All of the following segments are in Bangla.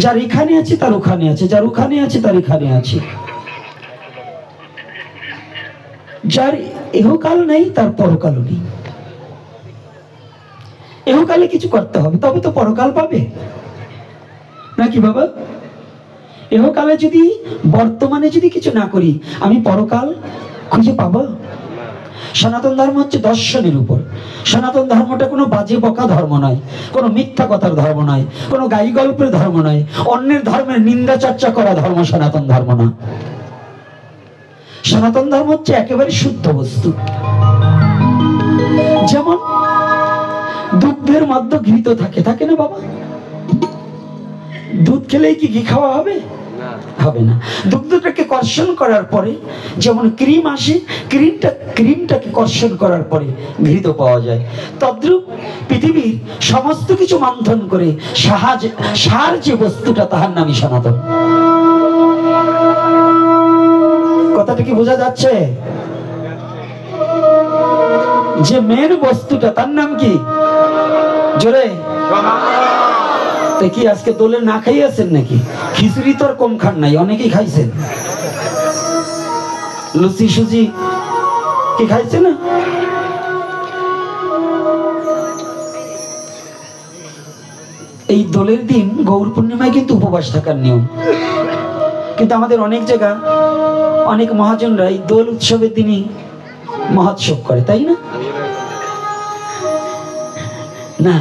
যার এখানে আছে তার ওখানে আছে, যার ওখানে আছে তার এখানে আছে, যার ইহকাল নেই তার পরকালও নেই। ইহকালে কিছু করতে হবে তবে তো পরকাল পাবে নাকি বাবা? ইহকালে যদি বর্তমানে যদি কিছু না করি আমি পরকাল খুঁজে পাবো? সনাতন ধর্ম হচ্ছে দর্শনের উপর। সনাতন ধর্মটা কোনো বাজে বকা ধর্ম নয়, কোনো মিথ্যা কথার ধর্ম নয়, কোনো গাই গল্পের ধর্ম নয়, অন্যের ধর্মের নিন্দা চর্চা করা ধর্ম সনাতন ধর্ম না। সনাতন ধর্ম হচ্ছে একেবারে শুদ্ধ বস্তু। যেমন দুধের মধ্যে ঘি তো থাকে, থাকে না বাবা? দুধ খেলেই কি ঘি খাওয়া হবে? হবে না। দুগ্ধটাকে কর্ষণ করার পরে যেমন ক্রিম আসে, ক্রিমটাকে কর্ষণ করার পরে ঘৃত পাওয়া যায়। তদ্রূপ পৃথিবীর সমস্ত কিছু মন্থন করে সার যে বস্তুটা তাহার নামই সনাতন। কথাটা কি বোঝা যাচ্ছে? যে মেন বস্তুটা তার নাম কি? জোরে কি আজকে দোলে না খাইয়াছেন নাকি? খিচুড়ি তো আর কম খান নাই, অনেকেই খাইছেন। লুচি সুজি কি খাইছে না? এই দোলের দিন গৌর পূর্ণিমায় কিন্তু উপবাস থাকার নিয়ম, কিন্তু আমাদের অনেক জায়গা অনেক মহাজনরা এই দোল উৎসবের দিনই মহোৎসব করে, তাই না? না,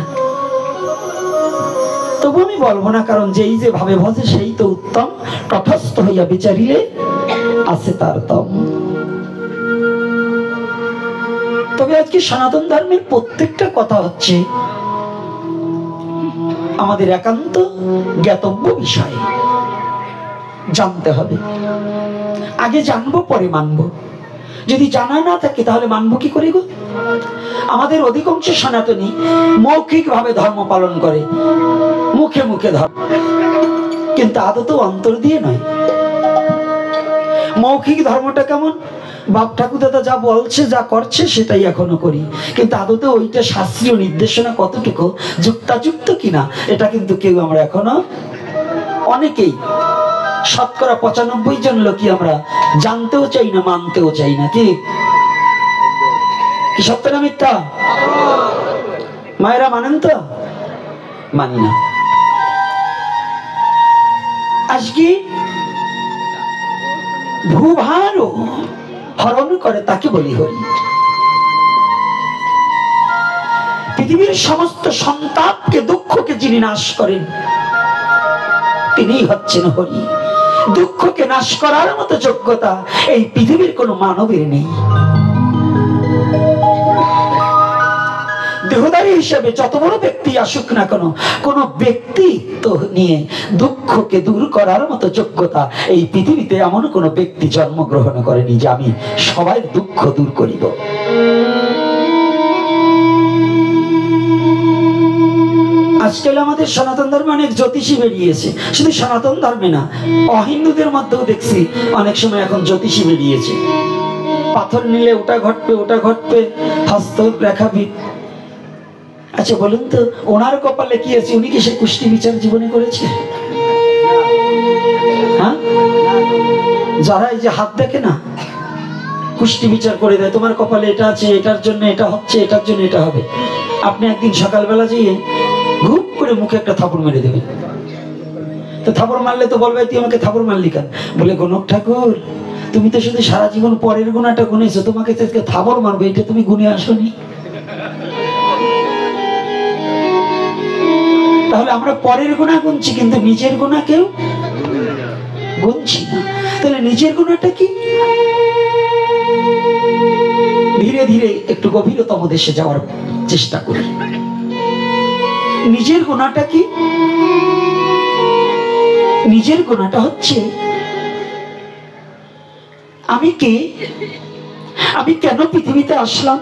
তবু আমি বলবো না, কারণ যেই যে ভাবে ভজে সেই তো উত্তম, তটস্থ হইয়া বিচারিলে আছে তার দম। তবে আজকে সনাতন ধর্মের প্রত্যেকটা কথা হচ্ছে আমাদের একান্ত জ্ঞাতব্য বিষয়, জানতে হবে। আগে জানবো পরে মানবো। যদি জানা না থাকে তাহলে মানবো কি করে গো? আমাদের অধিকাংশ সনাতনী মৌখিক ভাবে ধর্ম পালন করে, মুখে মুখে ধর্ম, কিন্তু আদতে অন্তর দিয়ে নয়। মৌখিক ধর্মটা কেমন? বাপ ঠাকুরদাদা যা বলছে যা করছে সেটাই এখনো করি, কিন্তু আদতে ওইটা শাস্ত্রীয় নির্দেশনা কতটুকু যুক্তাযুক্ত কিনা এটা কিন্তু কেউ আমরা এখনো, অনেকেই শতকরা 95 জন লোকই আমরা জানতেও চাই না, মানতেও চাই না। কি কি সত্য না মিথ্যা? মায়েরা মানেন তো? মানি না। আজকে ভূভারও হরণ করে তাকে বলি হরি। পৃথিবীর সমস্ত সন্তাপকে দুঃখকে যিনি নাশ করেন তিনিই হচ্ছেন হরি। দুঃখকে নাশ করার মতো যোগ্যতা এই পৃথিবীর কোনো মানবের নেই। দেহধারী হিসেবে যত বড় ব্যক্তি আসুক না কেন, কোন ব্যক্তিত্ব নিয়ে দুঃখকে দূর করার মতো যোগ্যতা এই পৃথিবীতে এমন কোন ব্যক্তি জন্মগ্রহণ করেনি যে আমি সবাই দুঃখ দূর করিব। আজকাল আমাদের সনাতন ধর্মে অনেক জ্যোতিষী বেরিয়েছে, শুধু সনাতন ধর্মে না, অহিন্দুদের মধ্যেও দেখছি অনেক সময় এখন জ্যোতিষী বেরিয়েছে। পাথর নিলে ওটা ঘটবে, ওটা ঘটবে, হস্ত রেখাবিদ। আচ্ছা বলুন তো, ওনার কপালে কি আছে? উনি কি সে কুষ্টি বিচার জীবনে করেছে? হ্যাঁ, যারা এই যে হাত দেখে না, কুষ্টি বিচার করে দেয়, তোমার কপালে এটা আছে, এটার জন্য এটা হচ্ছে, এটার জন্য এটা হবে। আপনি একদিন সকালবেলা যেয়ে ঘুপ করে মুখে একটা থাপড় মেরে দেবেন। তো থাপড় মারলে তো বলবে তুই আমাকে থাপড় মারলি কেন? বলে গণক ঠাকুর, তুমি তো শুধু সারা জীবন পরের গুণাটা গুনেছো, তোমাকে থাপড় মারবে এটা তুমি গুনে আসোনি। তাহলে আমরা পরের গুণা গুনছি কিন্তু নিজের গুণা কেউ গুনছি না। তাহলে নিজের গুণাটা কি? ধীরে ধীরে একটু গভীরতম দেশে যাওয়ার চেষ্টা করি। নিজের গুণাটা কি? নিজের গুণাটা হচ্ছে আমি কে, আমি কেন পৃথিবীতে আসলাম,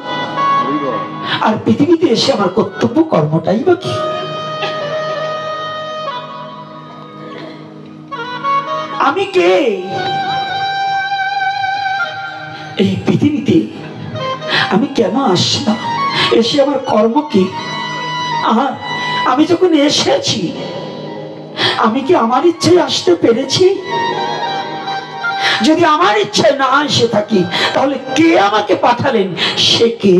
আর পৃথিবীতে এসে আমার কর্তব্য কর্মটাই বা কি। আমি কে, এই পৃথিবীতে আমি কেন আসলাম, এসে আমার কর্ম কি, আর আমি যখন এসেছি আমি কি আমার ইচ্ছায় আসতে পেরেছি? যদি আমার ইচ্ছায় না এসে থাকি, তাহলে কে আমাকে পাঠালেন? সে কে?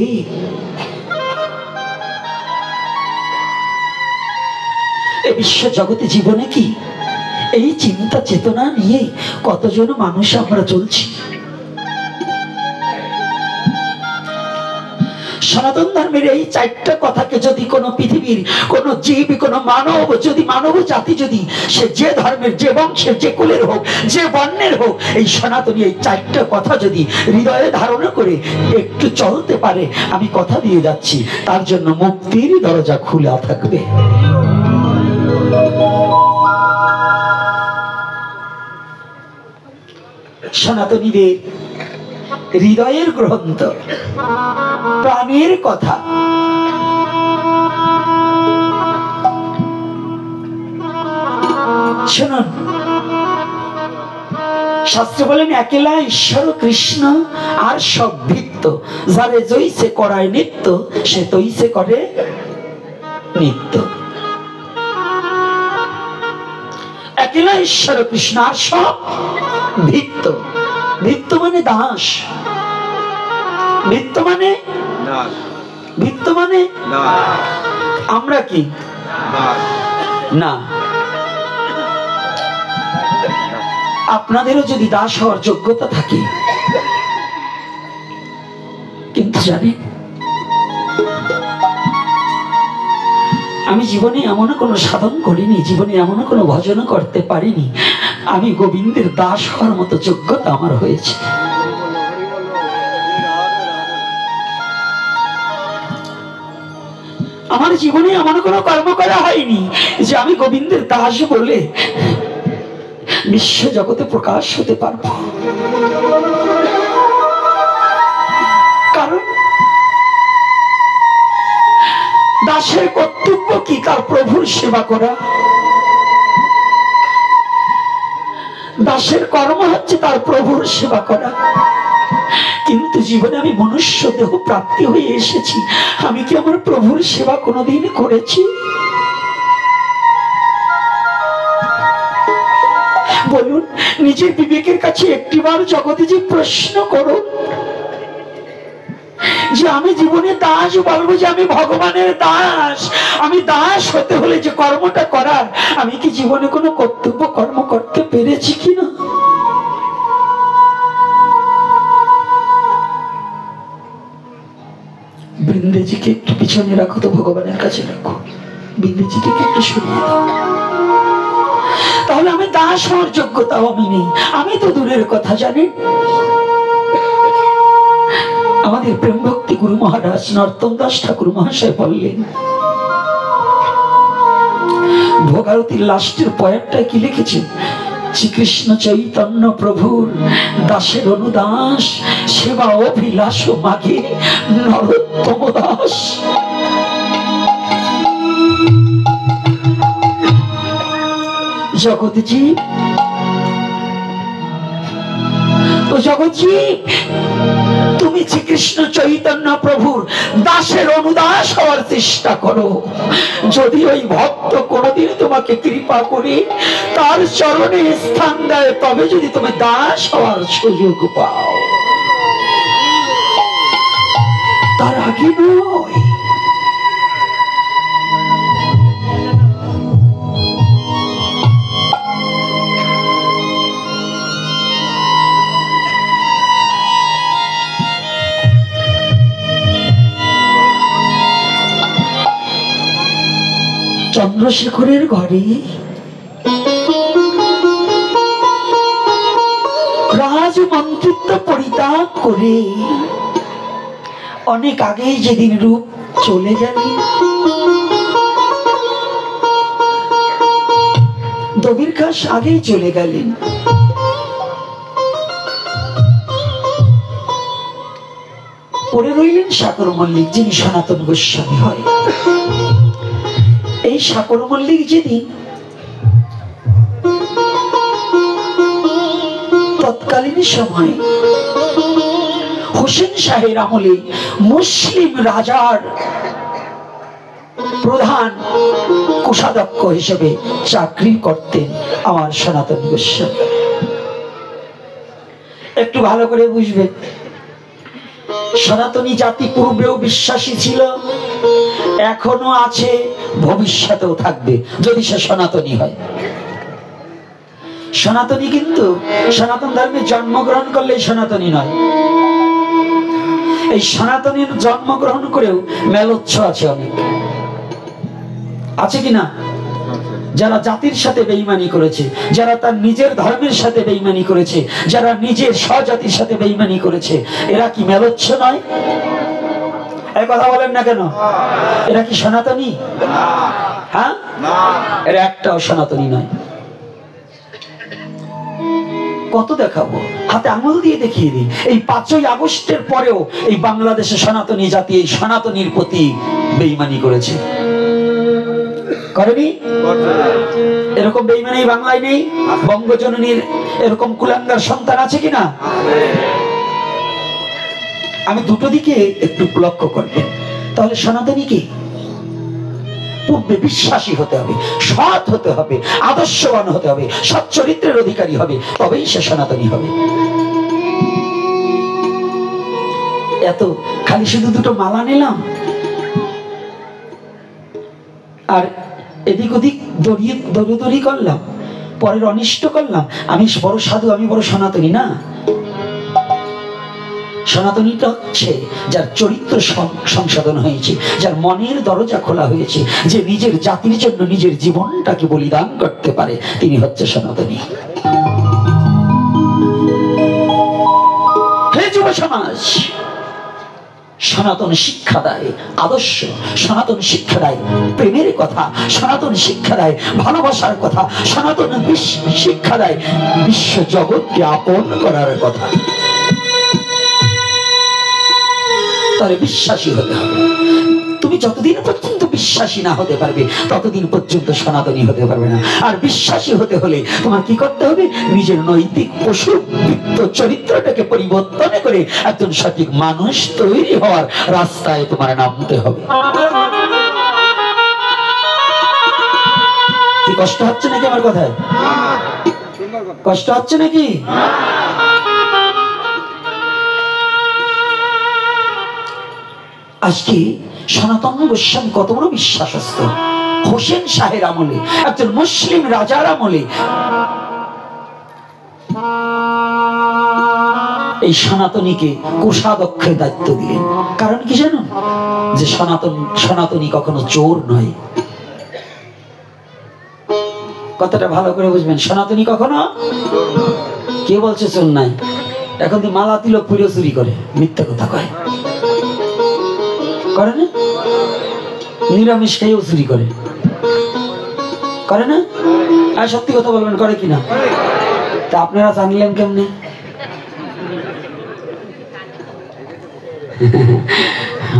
এই বিশ্ব জগতে জীবনে কি এই চিন্তা চেতনা নিয়ে কতজন মানুষ আমরা চলছি? সনাতন ধর্মের এই চারটা কথাকে যদি কোনো পৃথিবীর কোনো জীব, কোনো মানব, যদি মানব জাতি, যদি সে যে ধর্মের, যে বংশের, যে কুলের হোক, যে বর্ণের হোক, এই সনাতনী এই চারটা কথা যদি হৃদয়ে ধারণা করে একটু চলতে পারে, আমি কথা দিয়ে যাচ্ছি, তার জন্য মুক্তির দরজা খোলা থাকবে। সনাতনীদের হৃদয়ের গ্রন্থ, প্রাণের কথা। শুনুন, শাস্ত্র বলেন একেলা ঈশ্বর কৃষ্ণ আর সব ভিত্ত, যারে জইছে করায় নিত্য, সে তৈছে করে নিত্য। একেলা ঈশ্বর কৃষ্ণ আর সব ভিত্ত। ভিত্ত মানে দাস, ভিত্ত মানে ভিত্ত মানে আমরা কি না? আপনাদেরও যদি দাস হওয়ার যোগ্যতা থাকে, কিন্তু জানেন আমি জীবনে এমন কোনো সাধন করিনি, জীবনে এমন কোনো ভজন করতে পারিনি, আমি গোবিন্দের দাস হওয়ার মতো যোগ্যতা আমার হয়েছে। আমার জীবনে এমন কোনো কর্ম করা হয়নি যে আমি গোবিন্দের দাস বলে বিশ্ব জগতে প্রকাশ হতে পারবো। কারণ দাসের কর্তব্য কি? তার প্রভুর সেবা করা। দাসের কর্ম হচ্ছে তার প্রভুর সেবা করা। কিন্তু জীবনে আমি মনুষ্য দেহ প্রাপ্তি হয়ে এসেছি, আমি কি আমার প্রভুর সেবা কোনোদিন করেছি? বলুন, নিজের বিবেকের কাছে একটিবার জগতে যে প্রশ্ন করুন যে আমি জীবনে দাস বলবো যে আমি ভগবানের দাস, আমি দাস হতে হলে যে কর্মটা করার, আমি কি জীবনে কোনো কর্তব্য কর্ম করতে পেরেছি কিনা? বৃন্দেজিকে একটু পিছনে রাখো তো, ভগবানের কাছে রাখো, বৃন্দেজিকে একটু সরিয়ে দাও। তাহলে আমি দাস হওয়ার যোগ্যতাও আমি নেই। আমি তো দূরের কথা, জানেন আমাদের প্রেম ভক্তি গুরু মহারাজ নরোত্তম দাস ঠাকুর মহাশয় বললেন, ভোগারতির লাস্টের পয়েন্টটা কি লিখেছেন? শ্রীকৃষ্ণ চৈতন্য প্রভুর দাসের অনুদাস, সেবা অভিলাষ মাগে নরোত্তম দাস। জগৎজীব, জগৎজীব, তুমি শ্রীকৃষ্ণ চৈতন্য প্রভুর দাসের অনুদাস হওয়ার চেষ্টা করো। যদি ওই ভক্ত কোনদিন তোমাকে কৃপা করে তার চরণে স্থান দেয়, তবে যদি তুমি দাস হওয়ার সুযোগ পাও, তার আগে নয়। চন্দ্রশেখরের ঘরে রাজমন্ত্রিত্ব পরিত্যাগ করে অনেক আগেই যেদিন রূপ চলে গেলেন, দবির ঘাস আগেই চলে গেলেন। পড়ে রইলেন সাকর মল্লিক, যিনি সনাতন গোস্বামী হয়। এই সাকর মল্লিক যেদিন তৎকালীন সময় হোসেন শাহের আমলে মুসলিম রাজার প্রধান কোষাধ্যক্ষ হিসেবে চাকরি করতেন আমার সনাতন গোস্বামী। একটু ভালো করে বুঝবেন, সনাতনী জাতি পূর্বেও বিশ্বাসী ছিল, এখনো আছে, ভবিষ্যতেও থাকবে যদি সে সনাতনী হয়। সনাতনী কিন্তু সনাতন ধর্মে জন্মগ্রহণ করলেই সনাতনী নয়। এই সনাতনীর জন্মগ্রহণ করেও মেলোচ্ছ আছে, অনেক আছে কিনা, যারা জাতির সাথে বেঈমানি করেছে, যারা তার নিজের ধর্মের সাথে বেঈমানি করেছে, যারা নিজের স্বজাতির সাথে বেঈমানি করেছে, এরা কি মেলোচ্ছ নয়? এই কথা বলেন না কেন? এরা কি সনাতনী? হ্যাঁ, এরা একটাও সনাতনী নয়। কত দেখাবো, হাতে আঙুল দিয়ে দেখিয়ে দিই। এই 5ই আগস্টের পরেও এই বাংলাদেশে সনাতনী জাতি এই সনাতনীর প্রতি বেঈমানি করেছে, করেনি? এরকম বেঈমানি বাংলায় নেই? বঙ্গজননীর এরকম কুলাঙ্গার সন্তান আছে কিনা? আমি দুটো দিকে একটু লক্ষ্য করবেন, তাহলে সনাতনী কি? পূর্বে বিশ্বাসী হতে হবে, সৎ হতে হবে, আদর্শবান হতে হবে, সৎ চরিত্রের অধিকারী হবে, তবেই সে সনাতনী হবে। এত খালি শুধু দুটো মালা নিলাম আর এদিক ওদিক দৌড়ি করলাম, পরের অনিষ্ট করলাম, আমি বড় সাধু, আমি বড় সনাতনী না। সনাতনীটা হচ্ছে যার চরিত্র সংশোধন হয়েছে, যার মনের দরজা খোলা হয়েছে, যে নিজের জাতির জন্য নিজের জীবনটাকে বলিদান করতে পারে, তিনি হচ্ছে সনাতনী। হে যুব সমাজ, সনাতন শিক্ষা দেয় আদর্শ, সনাতন শিক্ষা দেয় প্রেমের কথা, সনাতন শিক্ষা দেয় ভালোবাসার কথা, সনাতন শিক্ষা দেয় বিশ্ব জগৎকে আপন করার কথা। তাহলে বিশ্বাসী হতে হবে। তুমি যতদিন পর্যন্ত বিশ্বাসী না হতে পারবে ততদিন পর্যন্ত সনাতনী হতে পারবে না। আর বিশ্বাসী হতে হলে তোমার কি করতে হবে? নিজের নৈতিক পশুবৃত্ত চরিত্রটাকে পরিবর্তন করে একজন সঠিক মানুষ তৈরি হওয়ার রাস্তায় তোমার নামতে হবে। কি কষ্ট হচ্ছে নাকি আমার কথায়? কষ্ট হচ্ছে নাকি? আজকে সনাতন গোস্বামী কত বড় বিশ্বাসস্থ। হোসেন শাহের আমলে, একজন মুসলিম রাজার আমলে এই সনাতনীকে কোষাধ্যক্ষের দায়িত্ব দিলেন। কারণ কি জানো? যে সনাতনী কখনো চোর নয়। কথাটা ভালো করে বুঝবেন, সনাতনী কখনো, কে বলছে চোর নাই? এখন তো মালা তিলক পুরো চুরি করে, মিথ্যা কথা কয়, করে না? নিরামিষ খেয়েও চুরি করে, করে না? আর সত্যি কথা বলবেন, করে কিনা? তা আপনারা জানলেন কেমনে?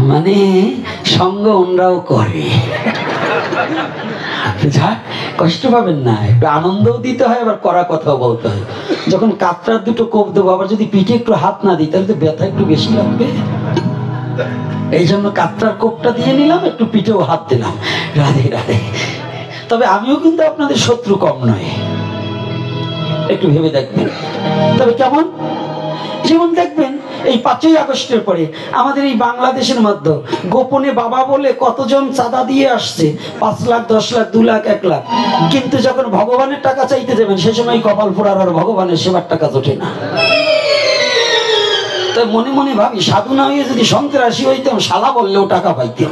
মানে সঙ্গ ওনরাও করে। যাক, কষ্ট পাবেন না, একটু আনন্দও দিতে হয়, আবার কড়া কথাও বলতে হয়। যখন কাতরার দুটো কোপ দেবো, আবার যদি পিঠে একটু হাত না দিই তাহলে তো ব্যথা একটু বেশি লাগবে। এই জন্য কাতরার কোপটা দিয়ে নিলাম, একটু পিঠেও হাত দিলাম। রাধে রাধে। তবে আমিও কিন্তু আপনাদের শত্রু কম নয়, একটু ভেবে দেখবেন। তবে কেমন? যেমন দেখবেন এই 5ই আগস্টের পরে আমাদের এই বাংলাদেশের মধ্যে গোপনে বাবা বলে কতজন চাঁদা দিয়ে আসছে, 5 লাখ 10 লাখ 2 লাখ 1 লাখ, কিন্তু যখন ভগবানের টাকা চাইতে যাবেন সে সময় কপাল পোড়ার আর ভগবানের সেবার টাকা জোটে না। তাই মনে মনে ভাবি, সাধু না হয়ে যদি সন্ত্রাসী হইতাম, শালা বললেও টাকা পাইতাম,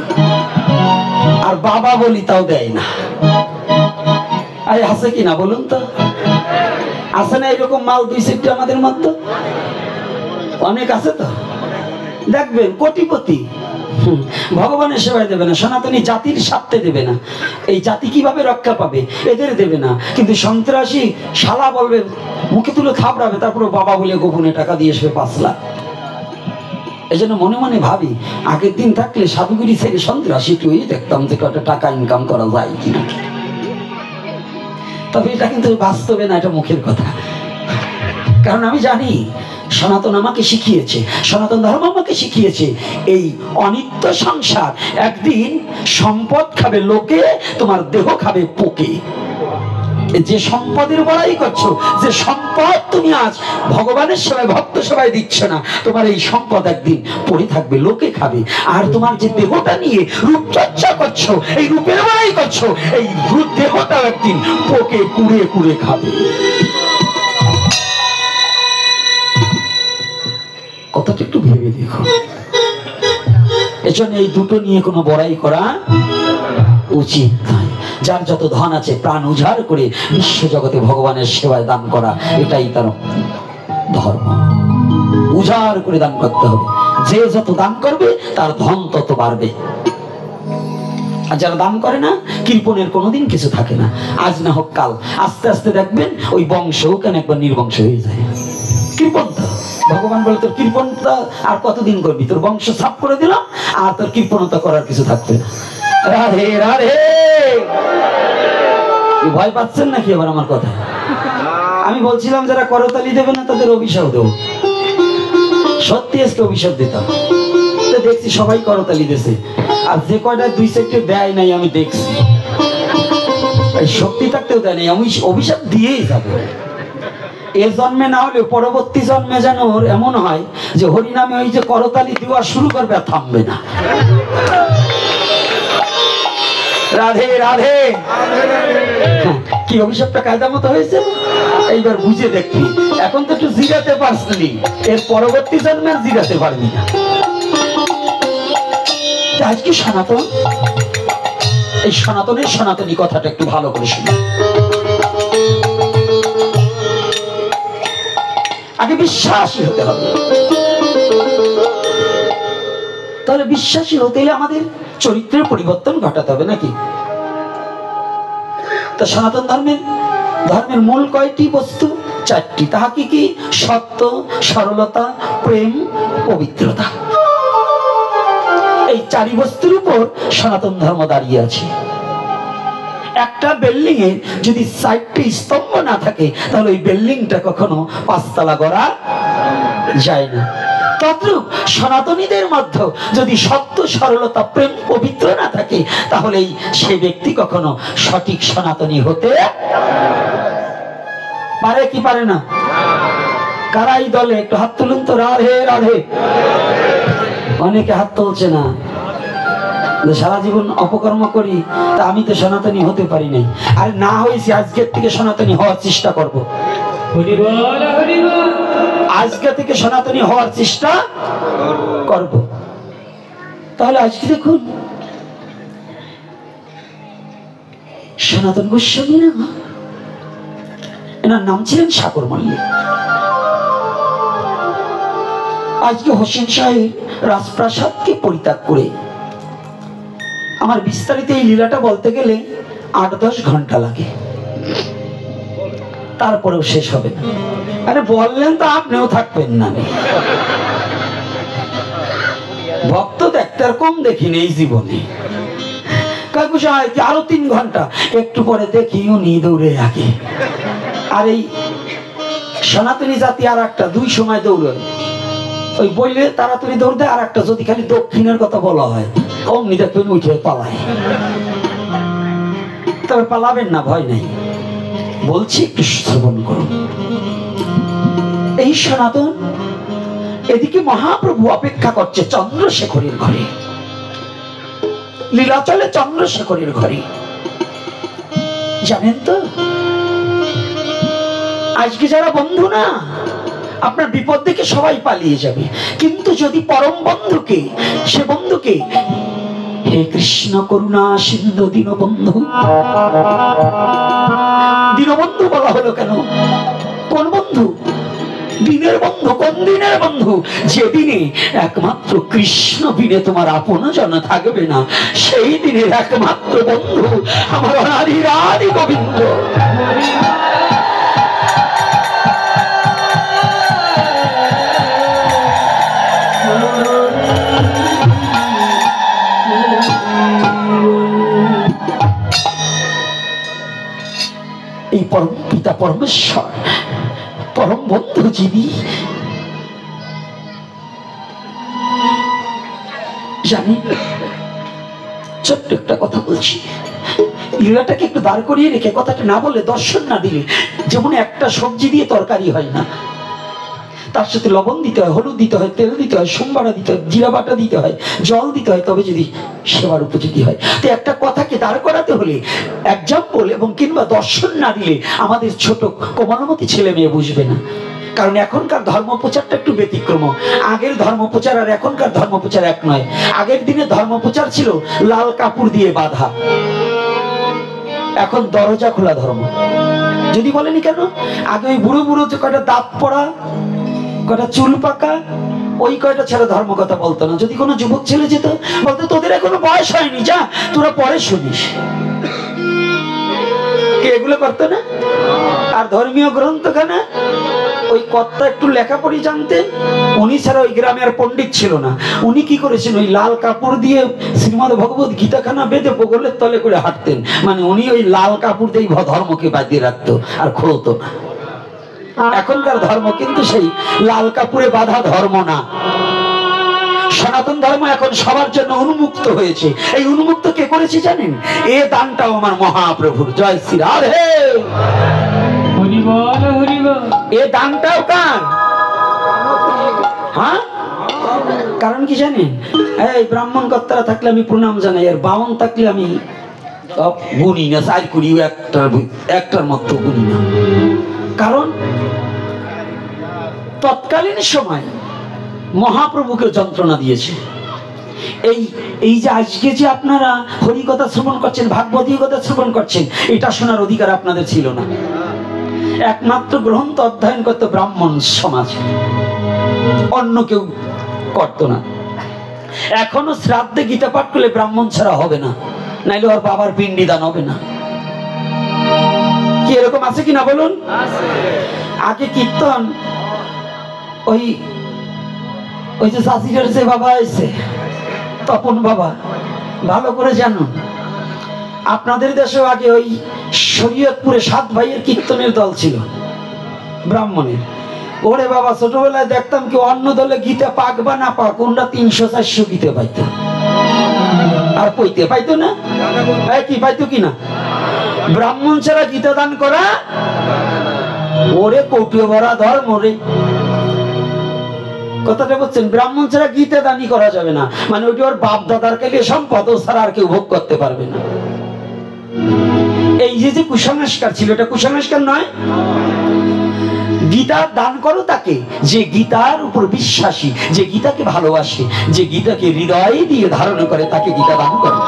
আর বাবা বলি তাও দেয় না। আরে আছে কিনা বলুন তো? আছে না এরকম মাল 2-4টা আমাদের মধ্যে? অনেক আছে তো। দেখবেন কোটিপতি ভগবানের সেবায় দেবে না, সনাতনী জাতির স্বার্থে দেবে না। এই জাতি কিভাবে রক্ষা পাবে? এদের দেবে না। কিন্তু সন্ত্রাসী শালা বলবে, মুখে তুলে থাপড়াবে, তারপরে বাবা বলে গোপনে টাকা দিয়ে আসবে 5 লাখ। এই জন্য মনে মনে ভাবি, আগের দিন থাকলে সাধুগুরি ছেড়ে সন্ত্রাসী একটু দেখতাম যে কত টাকা ইনকাম করা যায় কিনা। তবে এটা কিন্তু বাস্তবে না, এটা মুখের কথা। কারণ আমি জানি সনাতন আমাকে শিখিয়েছে, সনাতন ধর্ম আমাকে শিখিয়েছে, এই অনিত্য সংসার একদিন সম্পদ খাবে লোকে, তোমার দেহ খাবে পোকে। যে সম্পদের বড়াই করছো, যে সম্পদ তুমি আজ ভগবানের সেবায় ভক্ত সেবায় দিচ্ছ না, তোমার এই সম্পদ একদিন পড়ে থাকবে, লোকে খাবে। আর তোমার যে দেহটা নিয়ে রূপচর্চা করছো, এই রূপের বড়াই করছো, এই রূপ দেহটাও একদিন পোকে কুড়ে কুড়ে খাবে। কথাটা একটু ভেবে দেখো। এজন্য এই দুটো নিয়ে কোনো বড়াই করা উচিত নয়। যার যত ধন আছে প্রাণ উজাড় করে বিশ্ব জগতে ভগবানের সেবায় দান করা, এটাই তার ধর্ম। উজাড় করে দান করতে হবে। যে যত দান করবে তার ধন তত বাড়বে। আর যারা দান করে না, কৃপণের কোনোদিন কিছু থাকে না। আজ না হোক কাল আস্তে আস্তে দেখবেন ওই বংশও কেন একবার নির্বংশ হয়ে যায়। কৃপণতা, ভগবান বলে তোর কৃপণতা আর কতদিন করবি, তোর বংশ সাফ করে দিলাম, আর তোর কৃপণতা করার কিছু থাকবে না। রাধে রাধে। ভয় পাচ্ছেন নাকি আবার আমার কথা? আমি বলছিলাম যারা করতালি দেবে না তাদের অভিশাপ দেবো। সত্যি আজকে অভিশাপ দিতাম, তো দেখছি সবাই করতালি দিয়েছে। আর যে কয়টা দুই সাইডে দেয় নাই আমি দেখছি, এই শক্তি থাকতেও দেয় নাই, আমি অভিশাপ দিয়েই যাবো। এ জন্মে না হলেও পরবর্তী জন্মে যেন ওর এমন হয় যে হরিনামে ওই যে করতালি দেওয়া শুরু করবে আর থামবে না। রাধে রাধে। কি অভিশাপটা কায়দা মতো হয়েছে এইবার বুঝে দেখবি। এখন তো একটু জিরাতে পারছিলি, এর পরবর্তী জন্মে আর জিরাতে পারবি না। আজকে সনাতন, এই সনাতনের সনাতনী কথাটা একটু ভালো করে শুনি। আগে বিশ্বাসী হতে হবে। তাহলে বিশ্বাসী হতে হলে আমাদের চরিত্রের পরিবর্তন ঘটাতে হবে নাকি? তা সনাতন ধর্মের মূল কয়টি বস্তু? চারটি। তাহা কি কি? সত্য, সরলতা, প্রেম, পবিত্রতা। এই চারি বস্তুর উপর সনাতন ধর্ম দাঁড়িয়ে আছে। একটা বিল্ডিং এ যদি 4টি স্তম্ভ না থাকে তাহলে ওই বিল্ডিংটা কখনো 5 তলা করা যায় না। তদ্রূপ সনাতনীদের মধ্যে যদি সত্য, সরলতা, প্রেম, পবিত্র না থাকে তাহলে সে ব্যক্তি কখনো সঠিক সনাতনী হতে পারে কি পারে না? কারা এই দলে একটু হাত তুলুন তো। রাধে রাধে। অনেকে হাত তুলছে না। সারা জীবন অপকর্ম করি, তা আমি তো সনাতনী হতে পারি নাই। আর না হয়েছি, আজকের থেকে সনাতনী হওয়ার চেষ্টা করব। আজকে থেকে সনাতনী হওয়ার চেষ্টা করব। তাহলে আজকে দেখুন সনাতন গোস্বামী না, এনার নাম ছিলেন সাগর মল্লিক। আজকে হোসেন সাহেব রাজপ্রাসাদকে পরিত্যাগ করে, আমার বিস্তারিত এই লীলাটা বলতে গেলে 8-10 ঘন্টা লাগে, তারপরেও শেষ হবে না। আরে বললেন তো আপনিও থাকবেন না। ভক্ত দেখতে আর কম দেখিনি এই জীবনে। আরো 3 ঘন্টা, একটু পরে দেখি উনি দৌড়ে আগে। আর এই সনাতনী জাতি আর একটা 2 সময় দৌড়ায়। ওই বললে তাড়াতাড়ি দৌড় দেয়, আর একটা যদি খালি দক্ষিণের কথা বলা হয় অমনি দেখবেন উঠে পালায়। তবে পালাবেন না, ভয় নেই, বলছি একটু শ্রবণ করুন। এই সনাতন, এদিকে মহাপ্রভু অপেক্ষা করছে চন্দ্রশেখরের ঘরে, লীলাচলে চন্দ্রশেখরের ঘরে। জানেন তো আজকে যারা বন্ধু না, আপনার বিপদ দেখে সবাই পালিয়ে যাবে, কিন্তু যদি পরম বন্ধুকে, সে বন্ধুকে হে কৃষ্ণ করুণা সিন্ধু দীনবন্ধু, দীনবন্ধু বলা হলো কেন? কোন বন্ধু? দিনের বন্ধু। কোন দিনের বন্ধু? যেদিনে একমাত্র কৃষ্ণ বিনে তোমার আপনজন থাকবে না, সেই দিনের একমাত্র বন্ধু আমার অনাদি রাধি গোবিন্দ। এই পরম পিতা পরমেশ্বর পরম বন্ধু যিনি, জানি ছোট্ট একটা কথা বলছি, লীলাটাকে একটু দাঁড় করিয়ে রেখে কথাটা না বলে, দর্শন না দিলে, যেমন একটা সবজি দিয়ে তরকারি হয় না, তার সাথে লবণ দিতে হয়, হলুদ দিতে হয়, তেল দিতে হয়, সোমবারা দিতে হয়, জিরা বাটা দিতে হয়, জল দিতে হয়, তবে যদি সেবার উপযোগী হয়। তো একটা কথাকে দাঁড় করাতে হলে এক্সাম্পল এবং কিংবা দর্শন না দিলে আমাদের ছোট কোমলমতি ছেলে মেয়ে বুঝবে না। কারণ এখনকার ধর্মপ্রচারটা একটু ব্যতিক্রম। আগের ধর্মপ্রচার আর এখনকার ধর্মপ্রচার এক নয়। আগের দিনে ধর্মপ্রচার ছিল লাল কাপড় দিয়ে বাঁধা, এখন দরজা খোলা ধর্ম। যদি বলেনি কেন, আগে ওই বুড়ো বুড়ো যে কয়টা দাঁত পড়া, কয়টা চুল পাকা, ওই কয়টা ছেলে ধর্ম কথা বলতো না। যদি কোনো যুবক ছেলে যেত, বলতো তোদের এখনো বয়স হয়নি, যা তোরা পরে শুনিস। কে এগুলো করতো না? আর ধর্মীয় গ্রন্থখানা ওই কর্তা একটু লেখাপড়ি জানতেন, উনি ছাড়া ওই গ্রামে আর পণ্ডিত ছিল না। উনি কি করেছেন, ওই লাল কাপড় দিয়ে শ্রীমদ ভগবত গীতাখানা বেঁধে বগলের তলে করে হাঁটতেন। মানে উনি ওই লাল কাপড় দিয়ে ধর্মকে বাঁধিয়ে রাখতো আর খোলতো না। এখনকার ধর্ম কিন্তু সেই লাল কাপড়ে বাঁধা ধর্ম না। সনাতন ধর্ম এখন সবার জন্য উন্মুক্ত হয়েছে। এই উন্মুক্ত কে করেছে জানেন? এ দানটাও আমার মহাপ্রভুর। জয় শ্রী রাধে, হরি বল হরি বল। এ দানটাও কার? হ্যাঁ, কারণ কি জানেন? এই ব্রাহ্মণ কর্তারা থাকলে আমি প্রণাম জানাই, আর বামন থাকলে আমি গুনি না, চার করি, একটার মতো গুনি না। কারণ তৎকালীন সময় মহাপ্রভুকে যন্ত্রণা দিয়েছে। এই যে আজকে যে আপনারা হরিকথা শ্রবণ করছেন, ভাগবতীয় কথা শ্রবণ করছেন, এটা শোনার অধিকার আপনাদের ছিল না। একমাত্র গ্রন্থ অধ্যয়ন করত ব্রাহ্মণ সমাজ, অন্য কেউ করত না। এখনো শ্রাদ্ধে গীতা পাঠ করলে ব্রাহ্মণ ছাড়া হবে না, নাইলে ওর বাবার পিণ্ডি দান হবে না। কি এরকম আছে কিনা বলুন? আগে কীর্তন ওই যে চাষিটার যে বাবা এসে তপন বাবা, ভালো করে জানুন, আপনাদের দেশেও আগে ওই শরীয়তপুরে 7 ভাইয়ের কীর্তনের দল ছিল ব্রাহ্মণের। ওরে বাবা, ছোটবেলায় দেখতাম কি অন্য দলে গীতা পাক বা না পাক, কোনটা 300-400 গীতে পাইতো, আর কইতে পাইতো না। কি পাইতো কিনা? ব্রাহ্মণ ছাড়া গীতা দান করা, ওরে কৌটিও ভরা ধর্ম রে। কথাটা বলছেন, ব্রাহ্মণ ছাড়া গীতা দানই করা যাবে না, মানে ওইটা ওর বাপ দাদার কাছে সম্পদ, ও ছাড়া আর কেউ ভোগ করতে পারবে না। এই যে কুসংস্কার ছিল, এটা কুসংস্কার নয়। গীতা দান করো তাকে যে গীতার উপর বিশ্বাসী, যে গীতাকে ভালোবাসে, যে গীতাকে হৃদয় দিয়ে ধারণ করে, তাকে গীতা দান করো।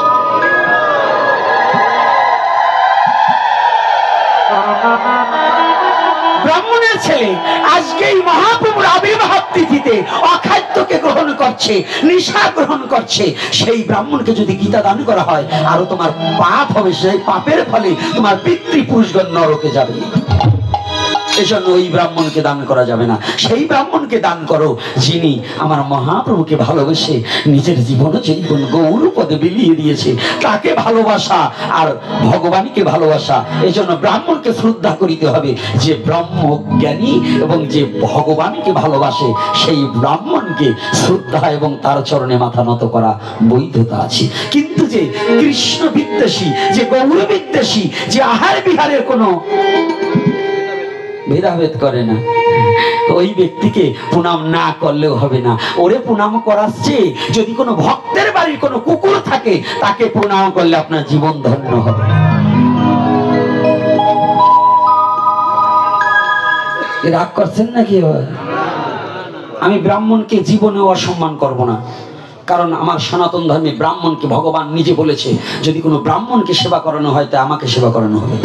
ব্রাহ্মণের ছেলে আজকে এই মহাপ্রভুর আবির্ভাব তিথিতে অখাদ্যকে গ্রহণ করছে, নিশা গ্রহণ করছে। সেই ব্রাহ্মণকে যদি গীতা দান করা হয়, আরো তোমার পাপ হবে, সেই পাপের ফলে তোমার পিতৃপুরুষগণ নরকে যাবে। এজন্য ওই ব্রাহ্মণকে দান করা যাবে না। সেই ব্রাহ্মণকে দান করো যিনি আমার মহাপ্রভুকে ভালোবেসে নিজের জীবন জীবন গৌর পদে বিলিয়ে দিয়েছে, তাকে ভালোবাসা আর ভগবানকে ভালোবাসা। এজন্য ব্রাহ্মণকে শ্রদ্ধা করিতে হবে। যে ব্রহ্মজ্ঞানী এবং যে ভগবানকে ভালোবাসে, সেই ব্রাহ্মণকে শ্রদ্ধা এবং তার চরণে মাথা নত করা বৈধতা আছে। কিন্তু যে কৃষ্ণ বিদ্বেষী, যে গৌর বিদ্বেষী, যে আহার বিহারের কোনো ভেদাভেদ করে না, ওই ব্যক্তিকে প্রণাম না করলেও হবে না। ওরে প্রণাম করাচ্ছে, যদি কোনো ভক্তের বাড়ির কোনো কুকুর থাকে, তাকে প্রণাম করলে আপনার জীবন ধন্য হবে। রাগ করছেন নাকি? আমি ব্রাহ্মণকে জীবনেও অসম্মান করব না, কারণ আমার সনাতন ধর্মে ব্রাহ্মণকে ভগবান নিজে বলেছে, যদি কোনো ব্রাহ্মণকে সেবা করানো হয় তা আমাকে সেবা করানো হবে।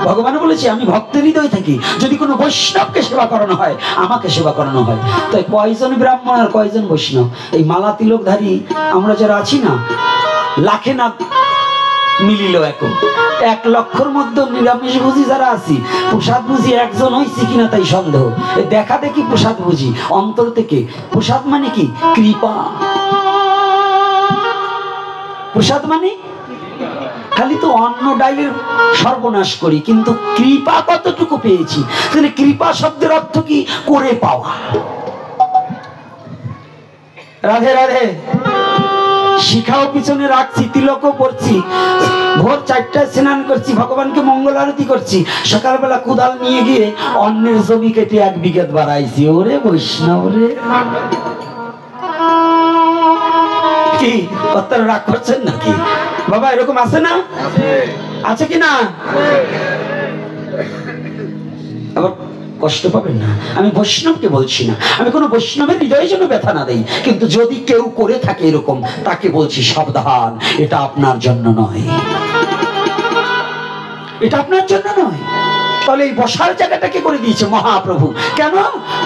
ভগবান বলেছে আমি ভক্তের হৃদয় থাকি, যদি কোনো বৈষ্ণবকে সেবা করানো হয় আমাকে সেবা করানো হয়। তাই কয়জন ব্রাহ্মণ আর কয়জন বৈষ্ণব? এই মালা তিলকধারী আমরা যারা আছি না, লাখে না মিলিল এখন 1 লক্ষর মধ্যে নিরামিষ বুঝি যারা আছি, প্রসাদ বুঝি একজন হয়েছি কিনা তাই সন্দেহ। দেখা দেখি প্রসাদ বুঝি অন্তর থেকে। প্রসাদ মানে কি? কৃপা। প্রসাদ মানে খালি তো অন্ন ডাইলের সর্বনাশ করি, কিন্তু কৃপা কতটুকু পেয়েছি। তাহলে কৃপা শব্দের অর্থ কি? করে পাওয়া। রাধে রাধে। শিখাও পিছনে রাখছি, তিলকও পড়ছি, ভোর 4টায় স্নান করছি, ভগবানকে মঙ্গল আরতি করছি, সকালবেলা কুদাল নিয়ে গিয়ে অন্যের জমি কেটে 1 বিঘা বাড়াইছি। ওরে বৈষ্ণব রে, কি কর্তারা রাগ করছেন নাকি বাবা? এরকম আছে না? আছে কি না? আবার কষ্ট পাবেন না, আমি বৈষ্ণবকে বলছি না, আমি কোনো বৈষ্ণবের হৃদয়ে যেন ব্যথা না দেই, কিন্তু যদি কেউ করে থাকে এরকম, তাকে বলছি সাবধান, এটা আপনার জন্য নয়, এটা আপনার জন্য নয়। তাহলে এই বসার জায়গাটাকে করে দিয়েছে মহাপ্রভু। কেন?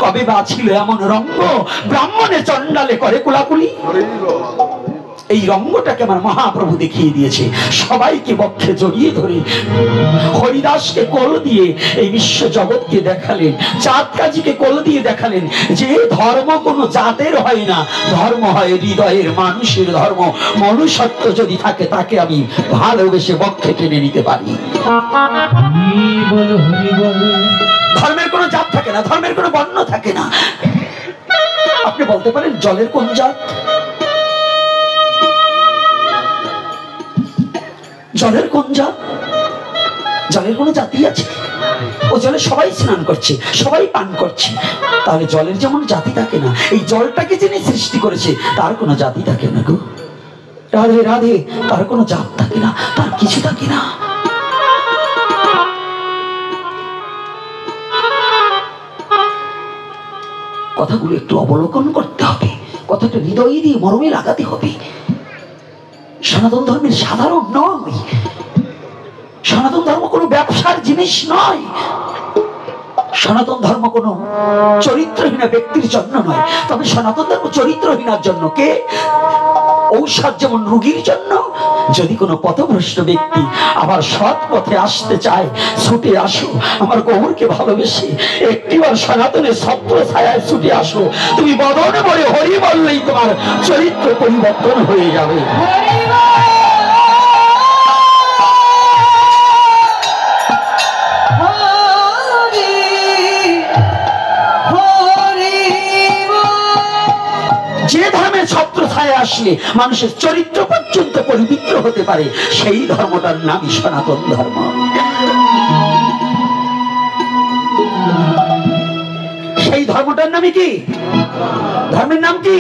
কবে বা ছিল এমন রঙ্গ, ব্রাহ্মণে চণ্ডালে করে কুলাকুলি। এই রঙ্গটাকে আমার মহাপ্রভু দেখিয়ে দিয়েছে। সবাইকে বক্ষে জড়িয়ে ধরে হরিদাসকে কোল দিয়ে এই বিশ্ব জগৎকে দেখালেন, চাঁদ কাজীকে কোল দিয়ে দেখালেন যে ধর্ম কোনো জাতের হয় না, ধর্ম হয় হৃদয়ের মানুষের ধর্ম। মনুষ্যত্ব যদি থাকে তাকে আমি ভালোবেসে বক্ষে টেনে নিতে পারি। ধর্মের কোনো জাত থাকে না, ধর্মের কোনো বর্ণ থাকে না। আপনি বলতে পারেন জলের কোন জাত? জলের কোন জাত? জলের কোন জাতি আছে? ও জলে সবাই স্নান করছে, সবাই পান করছে, তাহলে জলের যেমন জাতি থাকে না, এই জলটাকে যিনি সৃষ্টি করেছে তার কোনো জাতি থাকে না গো। রাধে রাধে। তার কোনো জাত থাকে না, তার কিছু থাকে না। কথাগুলো একটু অবলোকন করতে হবে, কথাটা হৃদয়ে দিয়ে মরমে লাগাতে হবে। সনাতন ধর্মের সাধারণ নয়, সনাতন ধর্ম কোনো ব্যবসার জিনিস নয়, সনাতন ধর্ম কোনো চরিত্রহীন ব্যক্তির জন্য নয়। তবে সনাতন ধর্ম চরিত্রহীনার জন্য। কে? ঔষধ যেমন রোগীর জন্য। যদি কোনো পথভ্রষ্ট ব্যক্তি আবার সৎ পথে আসতে চায়, ছুটে আসো আমার গৌরকে ভালোবেসে, একটিবার সনাতনের ছত্র ছায়ায় ছুটে আসো। তুমি বদনে বলে হরি বললেই তোমার চরিত্র পরিবর্তন হয়ে যাবে। যে ধর্মের ছত্র ছায়া আসলে মানুষের চরিত্র পর্যন্ত পবিত্র হতে পারে, সেই ধর্মটার নামই সনাতন ধর্ম। সেই ধর্মটার নামই কি? ধর্মের নাম কি?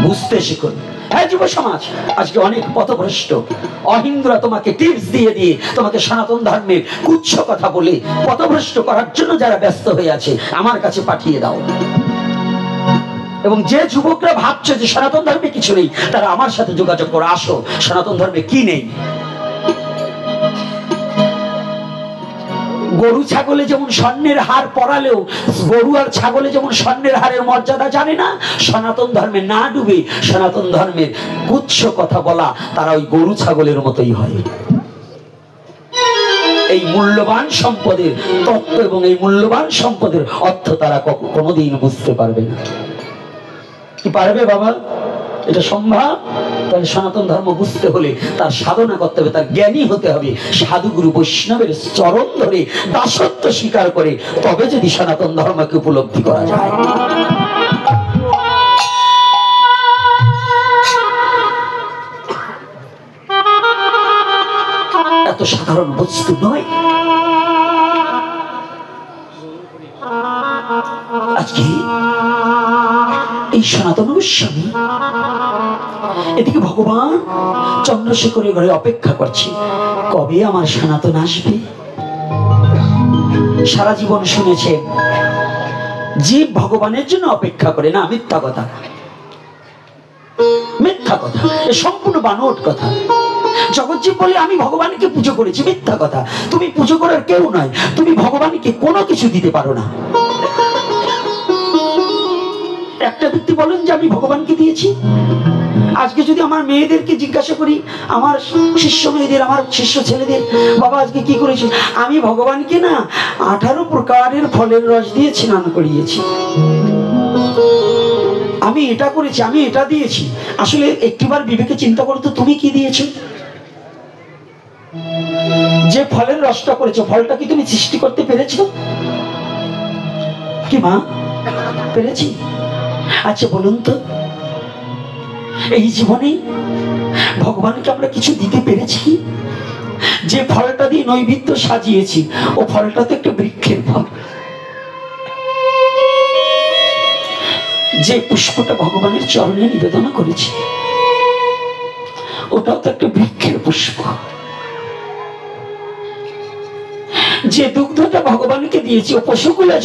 বুঝতে শিখুন। হ্যাঁ যুব সমাজ, আজকে অনেক পথভ্রষ্ট অহিন্দুরা তোমাকে টিপস দিয়ে দিয়ে তোমাকে সনাতন ধর্মের কুচ্ছ কথা বলে পথভ্রষ্ট করার জন্য যারা ব্যস্ত হয়ে আছে, আমার কাছে পাঠিয়ে দাও। এবং যে যুবকরা ভাবছে যে সনাতন ধর্মে কিছু নেই, তারা আমার সাথে যোগাযোগ করে আসো। সনাতন ধর্মে কি নেই? গরু ছাগলে যেমন স্বর্ণের হার পরালেও গরু আর ছাগলে যেমন স্বর্ণের হারের মর্যাদা জানে না, সনাতন ধর্মে না ডুবে সনাতন ধর্মের কুচ্ছ কথা বলা তারা ওই গরু ছাগলের মতোই হয়। এই মূল্যবান সম্পদের তত্ত্ব এবং এই মূল্যবান সম্পদের অর্থ তারা কোনোদিন বুঝতে পারবে না। কি পারবে বাবা? এটা সম্ভব? তাহলে সনাতন ধর্ম বুঝতে হলে তার সাধনা করতে হবে, তার জ্ঞানী হতে হবে, সাধুগুরু বৈষ্ণবের চরণ ধরে দাসত্ব স্বীকার করে, তবে যদি সনাতন ধর্মকে উপলব্ধি করা যায়। এত সাধারণ বস্তু নয়। আজকে এই সনাতন গোস্বামী এদিকে ভগবান চন্দ্রশেখরের ঘরে অপেক্ষা করছে, কবে আমার সনাতন আসবে। সারা জীবন শুনেছেন জীব ভগবানের জন্য অপেক্ষা করে না, মিথ্যা কথা, মিথ্যা কথা, এ সম্পূর্ণ বানোট কথা। জগৎজীব বলে আমি ভগবানকে পুজো করেছি, মিথ্যা কথা। তুমি পুজো করার কেউ নয়, তুমি ভগবানকে কোনো কিছু দিতে পারো না। একটা ব্যক্তি বলেন যে আমি ভগবানকে দিয়েছি। আজকে যদি আমার মেয়েদেরকে জিজ্ঞাসা করি, আমার শিষ্য মেয়েদের, আমার শিষ্য ছেলেদের, বাবা আজকে কি করেছি? আমি ভগবানকে না 18 প্রকারের ফলের রস দিয়ে স্নান করিয়েছি, আমি এটা করেছি, আমি এটা দিয়েছি। আসলে একটিবার বিবেকে চিন্তা করো তো, তুমি কি দিয়েছো? যে ফলের রসটা করেছো, ফলটা কি তুমি সৃষ্টি করতে পেরেছো কি মা? পেরেছি। আচ্ছা বলুন তো, এই জীবনে ভগবানকে আমরা কিছু দিতে পেরেছি? যে ফলটা দিয়ে নৈবেদ্য সাজিয়েছি, ও ফলটা তো একটা বৃক্ষের ফল। যে পুষ্পটা ভগবানের চরণে নিবেদন করেছি, ওটাও তো একটা বৃক্ষের পুষ্প। যে দুগ্ধটা ভগবানকে দিয়েছি, ও পশুকুলে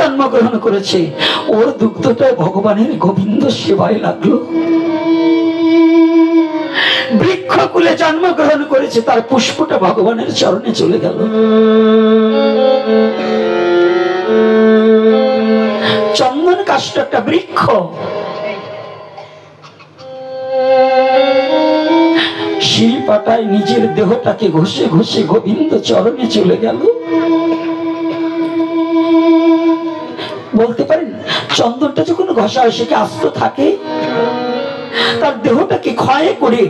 জন্মগ্রহণ করেছে, ওর দুগ্ধটা ভগবানের গোবিন্দ সেবায় লাগলো। বৃক্ষকুলে জন্মগ্রহণ করেছে, তার পুষ্পটা ভগবানের চরণে চলে গেল। চন্দন কাষ্ঠ একটা বৃক্ষ, শিল পাটায় নিজের দেহটাকে ঘষে ঘষে গোবিন্দ চরণে চলে গেল। বলতে পারেন, চন্দনটা যখন ঘষা হয়, সে কি আস্ত থাকে? তার দেহটাকে ক্ষয় করে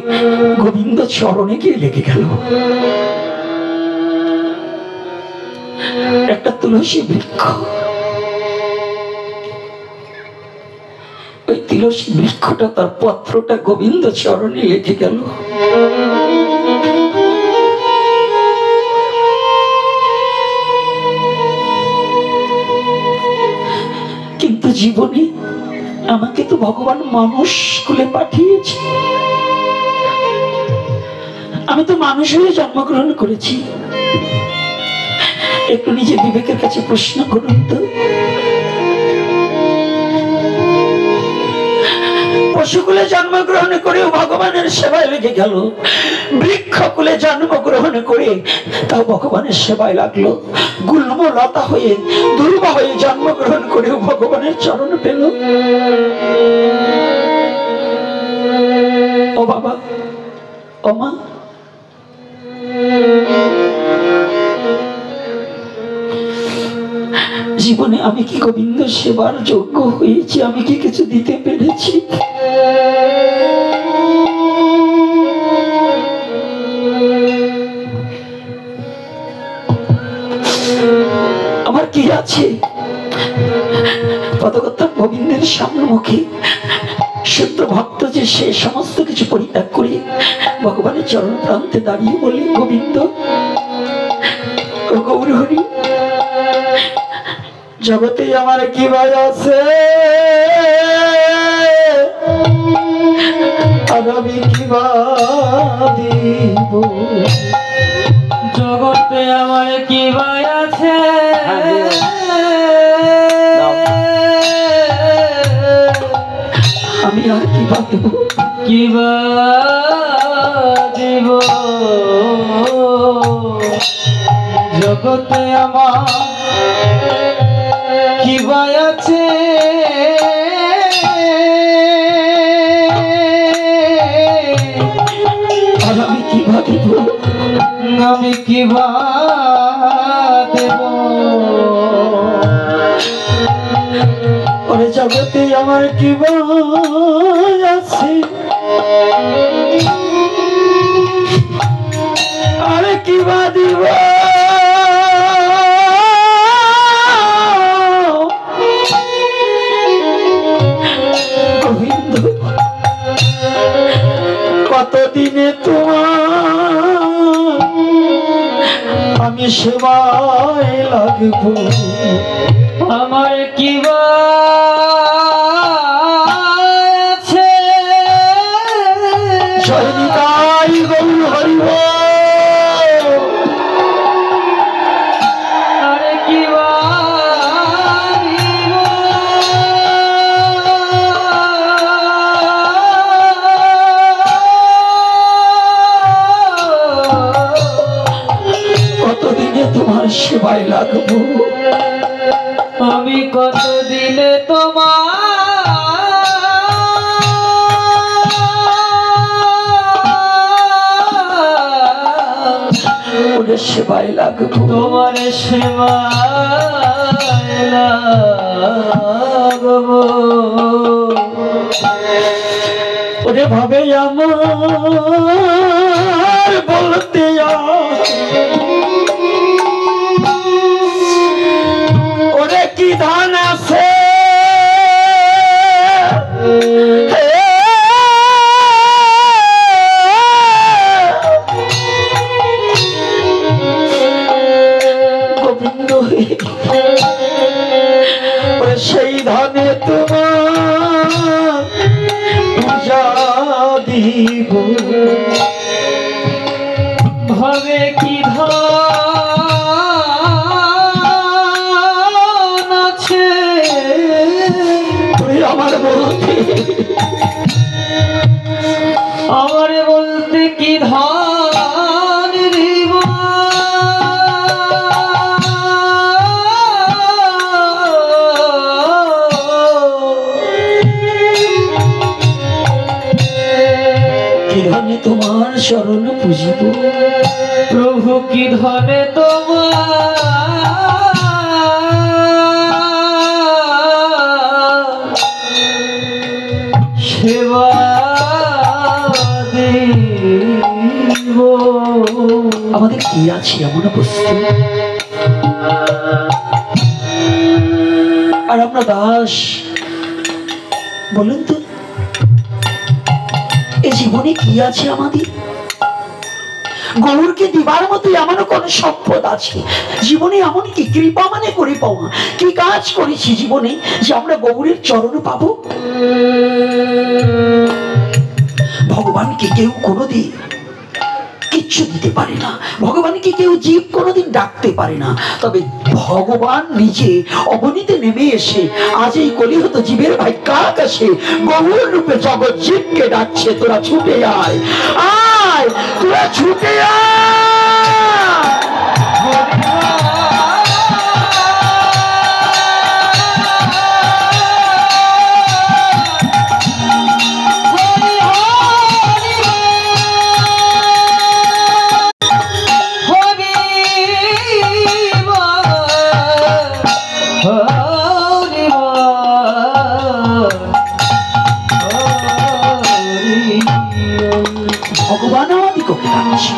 গোবিন্দ চরণে গিয়ে লেগে গেল। একটা তুলসী বৃক্ষ, ওই তুলসী বৃক্ষটা, তার পত্রটা গোবিন্দ চরণে লেগে গেল। কিন্তু জীবনে আমাকে তো ভগবান মানুষ কুলে পাঠিয়েছে, আমি তো মানুষ হয়ে জন্মগ্রহণ করেছি। একটু নিজের বিবেকের কাছে প্রশ্ন করুন তো, পশুকুলে জন্মগ্রহণ করেও ভগবানের সেবায় লেগে গেল, বৃক্ষকুলে জন্মগ্রহণ করে তাও ভগবানের সেবায় লাগলো, গুল্ম লতা হয়ে দুর্বা হয়ে জন্মগ্রহণ করেও ভগবানের চরণ পেল। ও বাবা, ও মা, জীবনে আমি কি গোবিন্দ সেবার যোগ্য হয়েছি? আমি কি কিছু দিতে পেরেছি? আমার কি আছে? পদকর্তা গোবিন্দের সামনে শুদ্ধ ভক্ত যে সে সমস্ত কিছু পরিত্যাগ করে ভগবানের চরণ প্রান্তে দাঁড়িয়ে বলে, গোবিন্দ ও গৌর হরি, জগতে আমার কি ভাই আছে, আর আমি কি দিব? জগতে আমার কি ভাই আছে, আমি আর কি দিব? কি দিব? জগতে আমার কি ভাই আছে, আর আমি কি দিব? আমি কি দেব? ওরে জগতে আমার কি আছে, আরে কি দিব? গোবিন্দ, কতদিনে তোমার আমি সেবায় লাগবো? আমার কি আছে, জয় নিতাই গৌর হরি আরে কি কতদিনে তোমার সেবায় লাগবো? আমি কতদিনে তোমার সেবায় লাগবো, তোমার সেবায় লাগবো। ওরে ভাবে আমার জীব ভাবে কি ধন আছে আমার বলতে কি ধন দিব কি ধনে তোমার শরণ পুজিব প্রভু কি ধনে তোমার সেবা দেব। আমাদের কি আছে এমন বস্তু আর আমরা দাস বলুন তো এই জীবনে কি আছে আমাদের গৌরকে দিবার মতো এমন কোন সম্পদ আছে জীবনে এমন কি কৃপা মানে করে পাওয়া কি কাজ করেছি জীবনে যে আমরা গৌরের চরণ পাবো ভগবানকে কেউ কোনোদিন কিচ্ছু দিতে পারে না ভগবানকে কেউ জীব কোনোদিন ডাকতে পারে না তবে ভগবান নিজে অবনীতে নেমে এসে আজ এই কলিহত জীবের ভাগ্যাকাশে গৌর রূপে জগৎ জীবকে ডাকছে তোরা ছুটে আয় আয় তোরা ছুটে আয় ভগবান আমাদিকে ডাকছে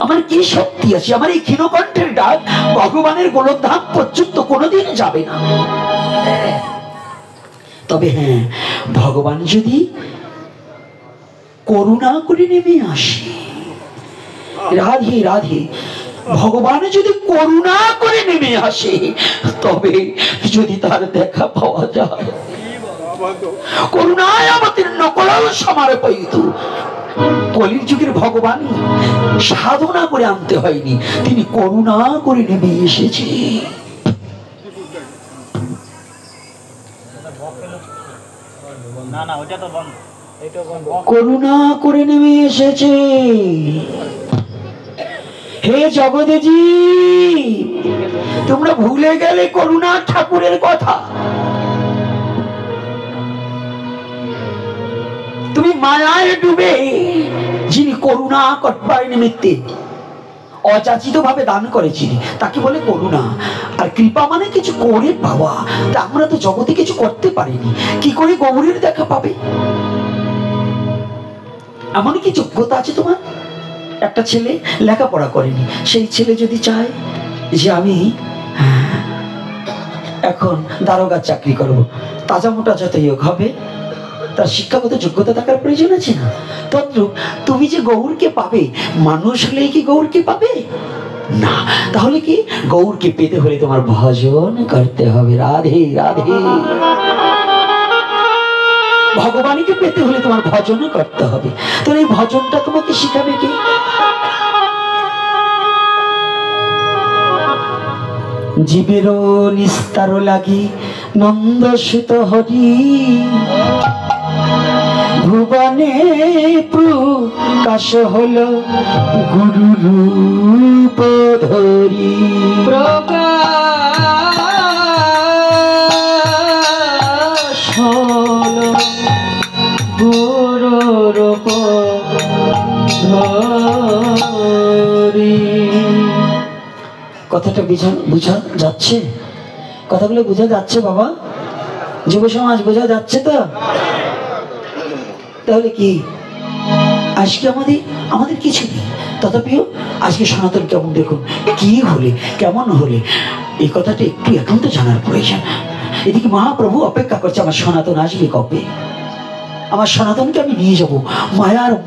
আমার কি শক্তি আছে আমার এই ক্ষীণকণ্ঠের ডাক ভগবানের গোলকধাম পর্যন্ত কোনোদিন যাবে না তবে হ্যাঁ ভগবান যদি করুণা করে নেমে আসে রাধে রাধে ভগবান যদি করুণা করে নেমে আসে তবে যদি তার দেখা পাওয়া যায় করুণায় অবতীর্ণ করাল সমর্পিত কলির যুগের ভগবান সাধনা করে আনতে হয়নি তিনি করুণা করে নেমে এসেছে করুণা করে নেমে এসেছে হে জগদেজি তোমরা ভুলে গেলে করুণা ঠাকুরের কথা তুমি মায়ায় ডুবে যিনি করুণা করবার নিমিত্তে অযাচিত ভাবে দান করেছিলি তাকে বলে করুণা আর কৃপা মানে কিছু করে পাওয়া তা আমরা তো জগতে কিছু করতে পারিনি কি করে গৌরীর দেখা পাবে এমন কি যোগ্যতা আছে তোমার একটা ছেলে লেখাপড়া করেনি সেই ছেলে যদি চায় যে আমি এখন দারোগার চাকরি করব তাজা মোটা যতই হোক হবে তার শিক্ষাগত যোগ্যতা থাকার প্রয়োজন আছে না তদ্রূপ তুমি যে গৌরকে পাবে মানুষ হলে কি গৌরকে পাবে না তাহলে কি গৌরকে পেতে হলে তোমার ভজন করতে হবে রাধে রাধে ভগবানকে পেতে হলে তোমার ভজন করতে হবে তাহলে এই ভজনটা তোমাকে শিখাবে কে জীবেরও নিস্তার লাগি নন্দসুত হরি ভুবনে প্রকাশ হলো গুরু রূপ ধরি প্রকাশ হলো গুরু রূপ ধরি কথাটা বুঝা যাচ্ছে কথাগুলো বোঝা যাচ্ছে বাবা যুব সমাজ বোঝা যাচ্ছে তো তাহলে কি আজকে আমাদের কিছু নেই তথাপিও আজকে সনাতন কেমন দেখুন কি হলে কেমন হলে এই কথাটা একটু এখন তো জানার প্রয়োজন এদিকে মহাপ্রভু অপেক্ষা করছে আমার সনাতন আসবে কবে আমার সনাতনকে আমি নিয়ে যাব মায়ার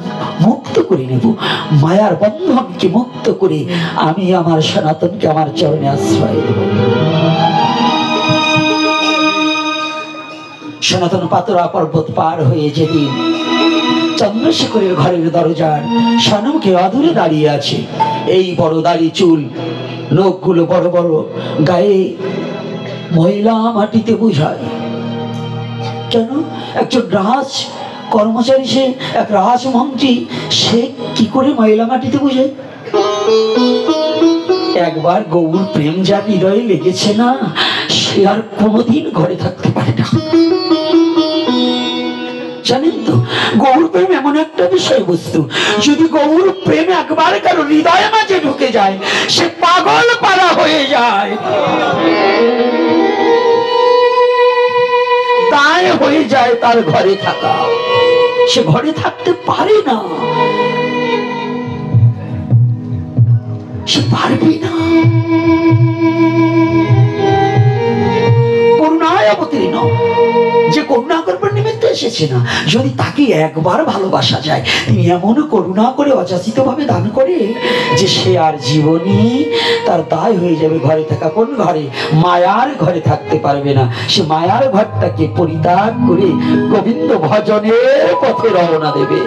মুক্ত করে নেব মায়ার বন্ধনকে মুক্ত করে আমি আমার সনাতনকে আমার চরণে আশ্রয় দেব সনাতন পাতরা পর্বত পার হয়ে যেদিন চন্দ্রশেখরের ঘরের দরজার সম্মুখে অদূরে দাঁড়িয়ে আছে, এই বড় দাড়ি চুল, নখগুলো বড় বড়, গায়ে ময়লা মাটিতে বোঝায়। কেন? একজন রাজ কর্মচারী, সে এক রাজমন্ত্রী, সে কি করে ময়লা মাটিতে বোঝায়? একবার গৌর প্রেম যার হৃদয়ে লেগেছে না, সে আর কোনোদিন ঘরে থাকতে পারে না। জানেন তো, গৌর প্রেম এমন একটা বিষয়বস্তু, যদি গৌর প্রেম একবার কারো হৃদয়ে মাঝে ঢুকে যায়, সে পাগল পারা হয়ে যায়, দায় হয়ে যায় তার ঘরে থাকা। সে ঘরে থাকতে পারে না, সে পারবে না। করুণায় অবতীর্ণ, যে করুণা করবার নিমিত্তে এসেছে না, যদি তাকে একবার ভালোবাসা যায়, তিনি এমন করুণা করে অযাচিত ভাবে দান করে যে সে আর জীবনে তার দায় হয়ে যাবে ঘরে থাকা। কোন ঘরে? মায়ার ঘরে থাকতে পারবে না। সে মায়ার ঘরটাকে পরিত্যাগ করে গোবিন্দ ভজনের পথে রওনা দেবে।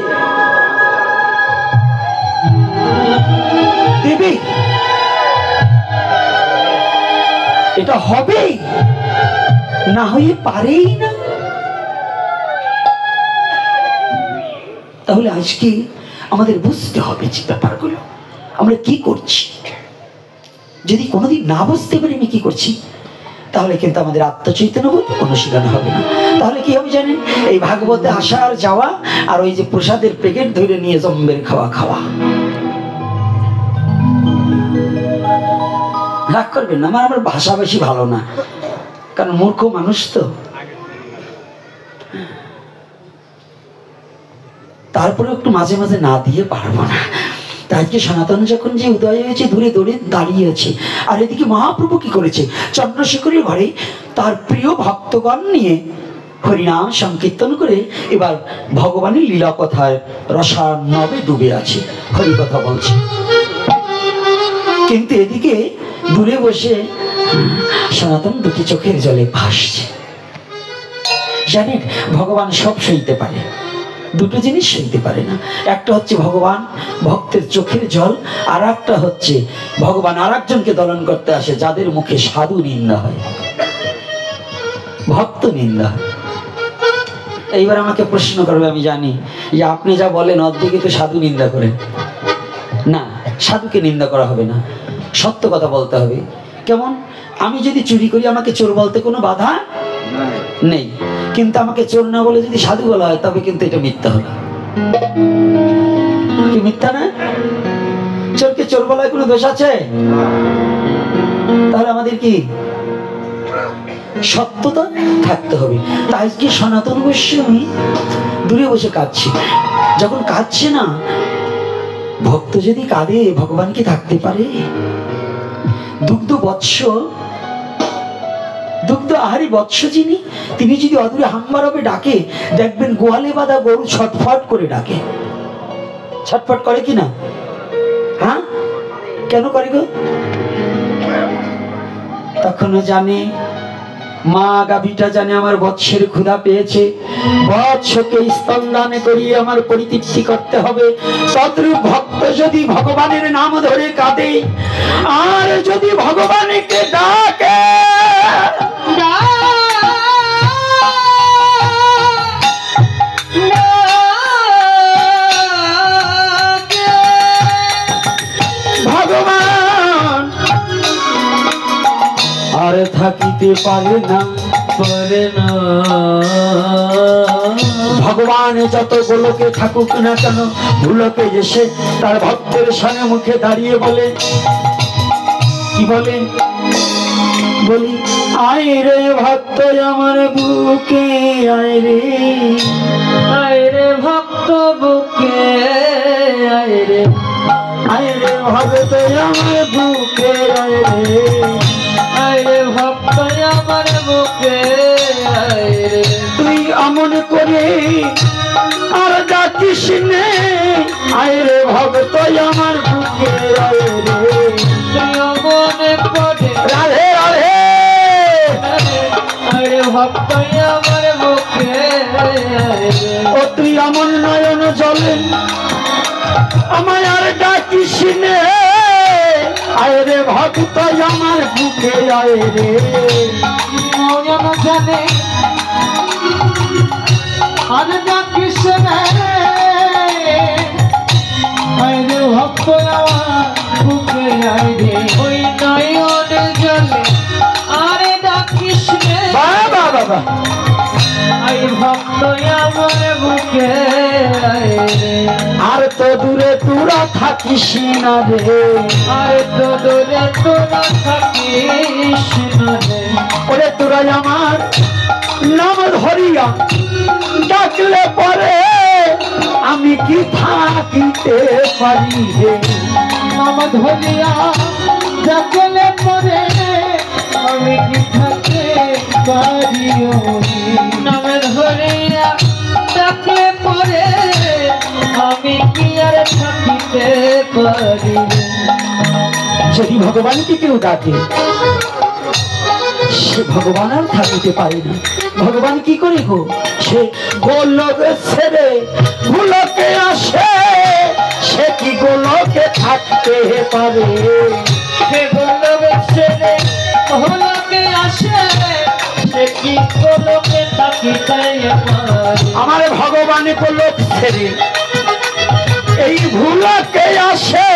দেবে, এটা হবেই, না হয়ে পারেই না। তাহলে আজকে আমাদের বুঝতে হবে যে ব্যাপারগুলো আমরা কি করছি। যদি কোনোদিন না বুঝতে পারি আমি কি করছি, তাহলে কিন্তু আমাদের আত্মচৈতন্যবোধ অনুশীলন হবে না। তাহলে কি হবে জানেন? এই ভাগবতে আসা আর যাওয়া, আর ওই যে প্রসাদের প্যাকেট ধরে নিয়ে জম্বের খাওয়া খাওয়া। রাগ করবেন না, আমার ভাষা বেশি ভালো না, কারণ মূর্খ মানুষ তো। তারপরে একটু মাঝে মাঝে না দিয়ে পারবো না। আজকে সনাতন যখন যে উদয় হয়েছে, দূরে দূরে দাঁড়িয়ে আছে, আর এদিকে মহাপ্রভু কি করেছে? চন্দ্রশেখরের ঘরে তার প্রিয় ভক্তগণ নিয়ে হরিনাম সংকীর্তন করে এবার ভগবানের লীলা কথায় রসার্ণবে ডুবে আছে, হরিকথা বলছে। কিন্তু এদিকে দূরে বসে সনাতন দুটি চোখের জলে ভাসছে। জানেন, ভগবান সব সইতে পারে, দুটো জিনিস সইতে পারে না। একটা হচ্ছে ভগবান ভক্তের চোখের জল, আর একটা হচ্ছে ভগবান আর একজনকে দলন করতে আসে যাদের মুখে সাধু নিন্দা হয়, ভক্ত নিন্দা হয়। এইবার আমাকে প্রশ্ন করবে, আমি জানি যে আপনি যা বলেন অর্ধেকে তো সাধু নিন্দা করেন। না, সাধুকে নিন্দা করা হবে না, সত্য কথা বলতে হবে। কেমন? আমি যদি চুরি করি, আমাকে চোর বলতে কোনো বাধা নেই, কিন্তু আমাকে চোর না বলে যদি সাধু বলা হয়, তবে কিন্তু এটা মিথ্যা হবে। কি মিথ্যা না? চোরকে চোর বলায় কোনো দোষ আছে? তাহলে আমাদের কি সত্যতা থাকতে হবে। তাই কি সনাতন গোস্বামী দূরে বসে কাঁদছে। যখন কাঁদছে না, ভক্ত যদি কাঁদে, ভগবান কি থাকতে পারে? দুগ্ধ বৎস, দুগ্ধ আহারি বৎস যিনি, তিনি যদি অদূরে হাম্বারবে ডাকে, দেখবেন গোয়ালে বাঁধা গরু ছটফট করে ডাকে। ছটফট করে কিনা? হ্যাঁ, কেন করে গো? তখনও জানে, মা গাভীটা জানে আমার বৎসের ক্ষুধা পেয়েছে, বৎসকে স্তন্দানে করিয়ে আমার পরিতৃপ্তি করতে হবে। তদ্রূপ ভক্ত যদি ভগবানের নাম ধরে কাঁদে, আর যদি ভগবানকে ডাকে, ভগবান আর থাকিতে পারে না, পারে না। ভগবান যত গোলকে থাকুক না কেন, ভুলকে এসে তার ভক্তের সামনে মুখে দাঁড়িয়ে বলে, কি বলে? বলি, আয় রে ভক্ত আমার বুকে, আয় রে, আয় রে ভক্ত বুকে, আয় রে, আয় রে ভক্ত আমার বুকে, আয় রে, আয় রে ভক্ত আমার বুকে, আয় রে। তুই আমন করে আর ডাকিস নে, আয় রে ভক্ত আমার বুকে, আয় রে, তুই আমন করে, রাধে রাধে, আয় রে ভক্ত আমার বুকে, আমায় আর ডাকিস নে, আয় রে ভক্ত আমার বুকে আয় রে। মন জানে আর ডাকিস নে, আয় রে ভক্ত আমার বুকে আয় রে। ওই নয়ন জলে আরে ডাকিস নে, বাবা বাবা আয় ভক্ত আমার বুকে আয় রে। আর তো দূরে তোরা থাকিস না রে, আর তো দূরে তোরা থাকিস না রে। ওরে তোরা আমার নাম ধরিয়া ডাকলে পরে আমি কি থাকিতে পারি রে। নাম ধরিয়া ডাকলে পরে আমি কি থাকতে পারি ওরে। নাম ধরিয়া ডাকলে পরে আমি কি আর থাকিতে পারি। যদি ভগবানকে কেউ ডাকে সে ভগবান আর থাকিতে পারে না। ভগবান কি করে গো, সে গোলক ছেড়ে গোলকে আসে, সে কি গোলকে থাকতে পারে। সে গোলক ছেড়ে গোলকে আসে, সে কি গোলকে থাকিতে পারে। আমার ভগবান গোলক ছেড়ে এই ভুলকে আসে,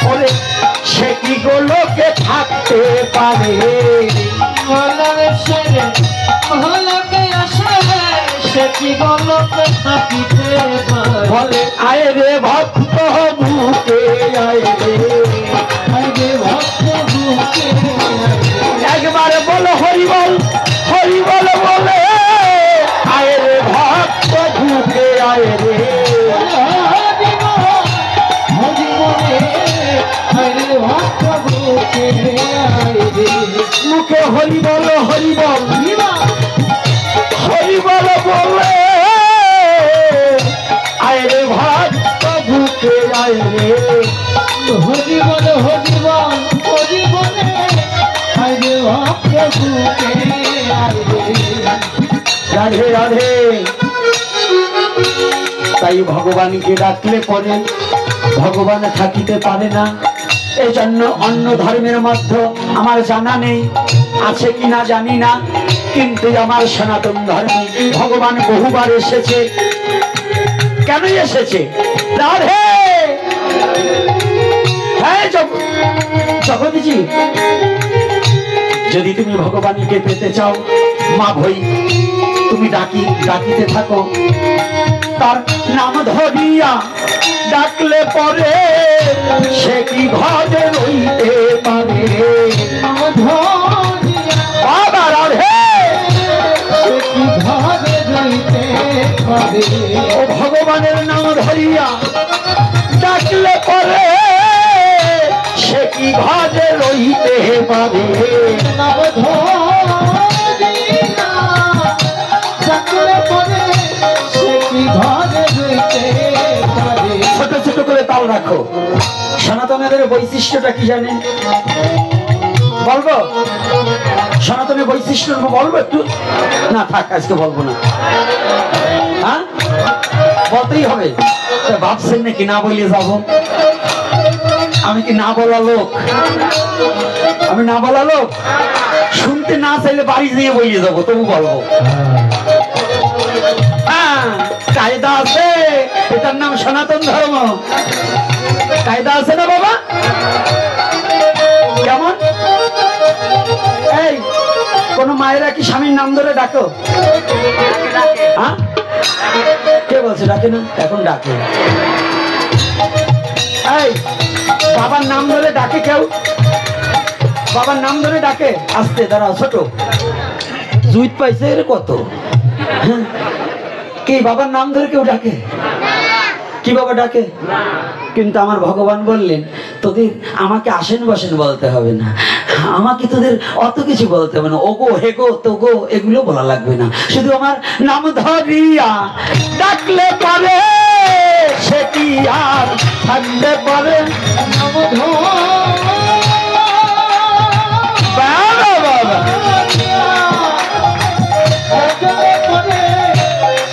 ওরে সে কি গোলকে থাকতে পারে। গোলক ছেড়ে গোলকে আসে, সে কি গোলকে থাকিতে পারে। বলে আয় রে ভক্ত বুকে আয় রে, আয় রে ভক্ত বুকে আয় রে। একবার বল হরিবল হরিবল বলে আয় রে ভক্ত বুকে আয় রে। মুখে হরিবল হরিবল হরিবল বলে আয় রে ভক্ত বুকে আয় রে। হরি বল হরি বল হরি বলে আয় রে ভক্ত বুকে আয় রে। রাধে রাধে। তাই ভগবানকে ডাকলে পরে ভগবান থাকিতে পারে না। এই জন্য অন্য ধর্মের মধ্যে আমার জানা নেই, আছে কিনা জানি না, কিন্তু আমার সনাতন ধর্মে ভগবান বহুবার এসেছে। কেন এসেছে? রাধে। হ্যাঁ জগৎজি, যদি তুমি ভগবানকে পেতে চাও মা ভই তুমি ডাকিতে থাকো, তার নাম ধরিয়া ডাকলে পরে সে কি ঘরে রইতে পারে। বাবা রাধে। সে কি ঘরে রইতে পারে। ও ভগবানের নাম ধরিয়া ডাকলে পরে সে কি ঘরে রইতে পারে। নাম ধরিয়া ডাকলে পরে সে কি ঘরে রইতে পারে। ছোট ছোট করে তাল রাখো। সনাতনের বৈশিষ্ট্যটা কি জানেন বলবো? সনাতনের বৈশিষ্ট্য বলবো একটু? না থাক, আজকে বলবো না। হ্যাঁ বলতেই হবে। ভাবছেন নাকি না বলে যাব? আমি কি না বলা লোক? আমি না বলা লোক? শুনতে না চাইলে বাড়ি দিয়ে বলে যাবো, তবু বলবো। হ্যাঁ কায়দা আছে, এটার নাম সনাতন ধর্ম। কায়দা আছে না বাবা? কেমন? এই কোন মায়েরা কি স্বামীর নাম ধরে ডাকো? হ্যাঁ কে বলছে ডাকে না? এখন ডাকে। এই বাবার নাম ধরে ডাকে কেউ? বাবার নাম ধরে ডাকে? আস্তে দাঁড়াও, ছোট জুইত পাইছে এর কত। হ্যাঁ কি বাবার নাম ধরে কেউ ডাকে? কি বাবা ডাকে? কিন্তু আমার ভগবান বললেন তোদের আমাকে আসেন বসেন বলতে হবে না, আমাকে তোদের অত কিছু বলতে হবে না, ওগো হেগো তোগো এগুলো বলা লাগবে না, শুধু আমার নাম ধরিয়া ডাকলে পারে সেটি আর থাকতে পারে। নাম ধরিয়া বাবা বাবা ডাকলে পরে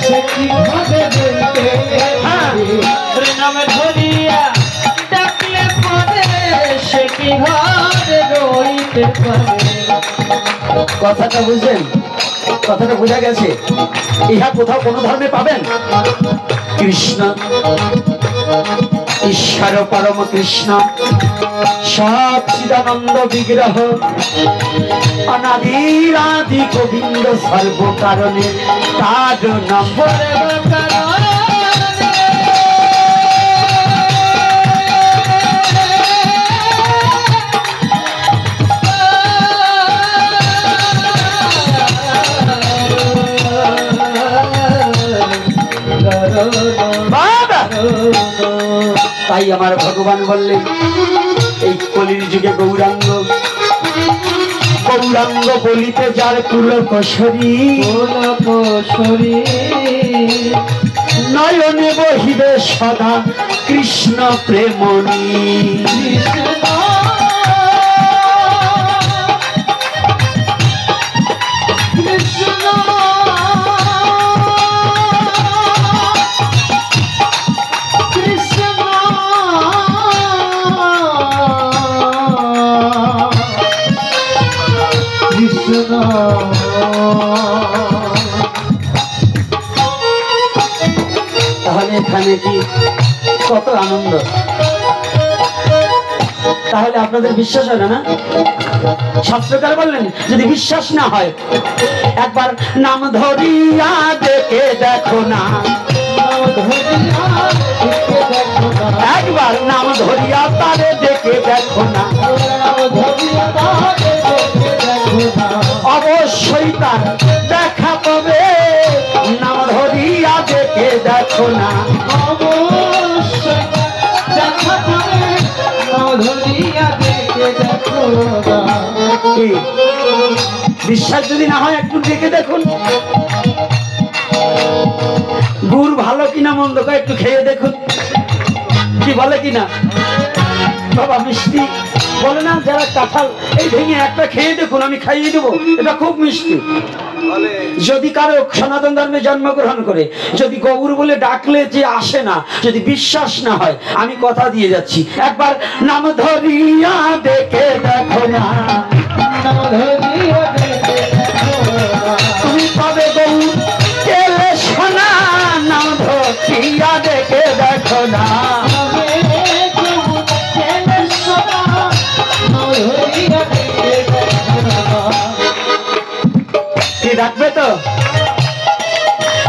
সে কি ঘরে রইতে কথাটা বুঝলেন? কথাটা বোঝা গেছে? ইহা কোথাও কোনো ধর্মে পাবেন? কৃষ্ণ ঈশ্বর পরম কৃষ্ণ সচ্চিদানন্দ বিগ্রহ অনাদিরাদি গোবিন্দ সর্ব কারণে তার নম্বর তাই আমার ভগবান বললেন এই কলির যুগে গৌরাঙ্গ গৌরাঙ্গ বলিতে যার পুলক শরীর নয়নে বহিবে সদা কৃষ্ণ প্রেমণি তাহলে এখানে কি কত আনন্দ! তাহলে আপনাদের বিশ্বাস হয় না? শাস্ত্রকার বললেন যদি বিশ্বাস না হয় একবার নাম ধরিয়া দেখে দেখো না, একবার নাম ধরিয়া তারে দেখে দেখো না, অবশ্যই তার দেখা পাবে। নাম ধরিয়া দেখে দেখো না, অবশ্যই দেখা পাবে। নাম ধরিয়া দেখে দেখো না। বিশ্বাস যদি না হয় একটু দেখে দেখুন গুড় ভালো কিনা মন্দ একটু খেয়ে দেখুন, কি বলে কিনা। বাবা মিষ্টি বলে না, যারা কাঁঠাল এই ভেঙে একটা খেয়ে দেখুন, আমি খাইয়ে দেবো, এটা খুব মিষ্টি। যদি কারো সনাতন ধর্মে জন্মগ্রহণ করে যদি গৌর বলে ডাকলে যে আসে না, যদি বিশ্বাস না হয়, আমি কথা দিয়ে যাচ্ছি একবার নাম ধরিয়া দেখে দেখো না, তুমি পাবে গৌর কেলে সোনা। নাম ধরিয়া দেখে দেখো না, কি ডাকবে তো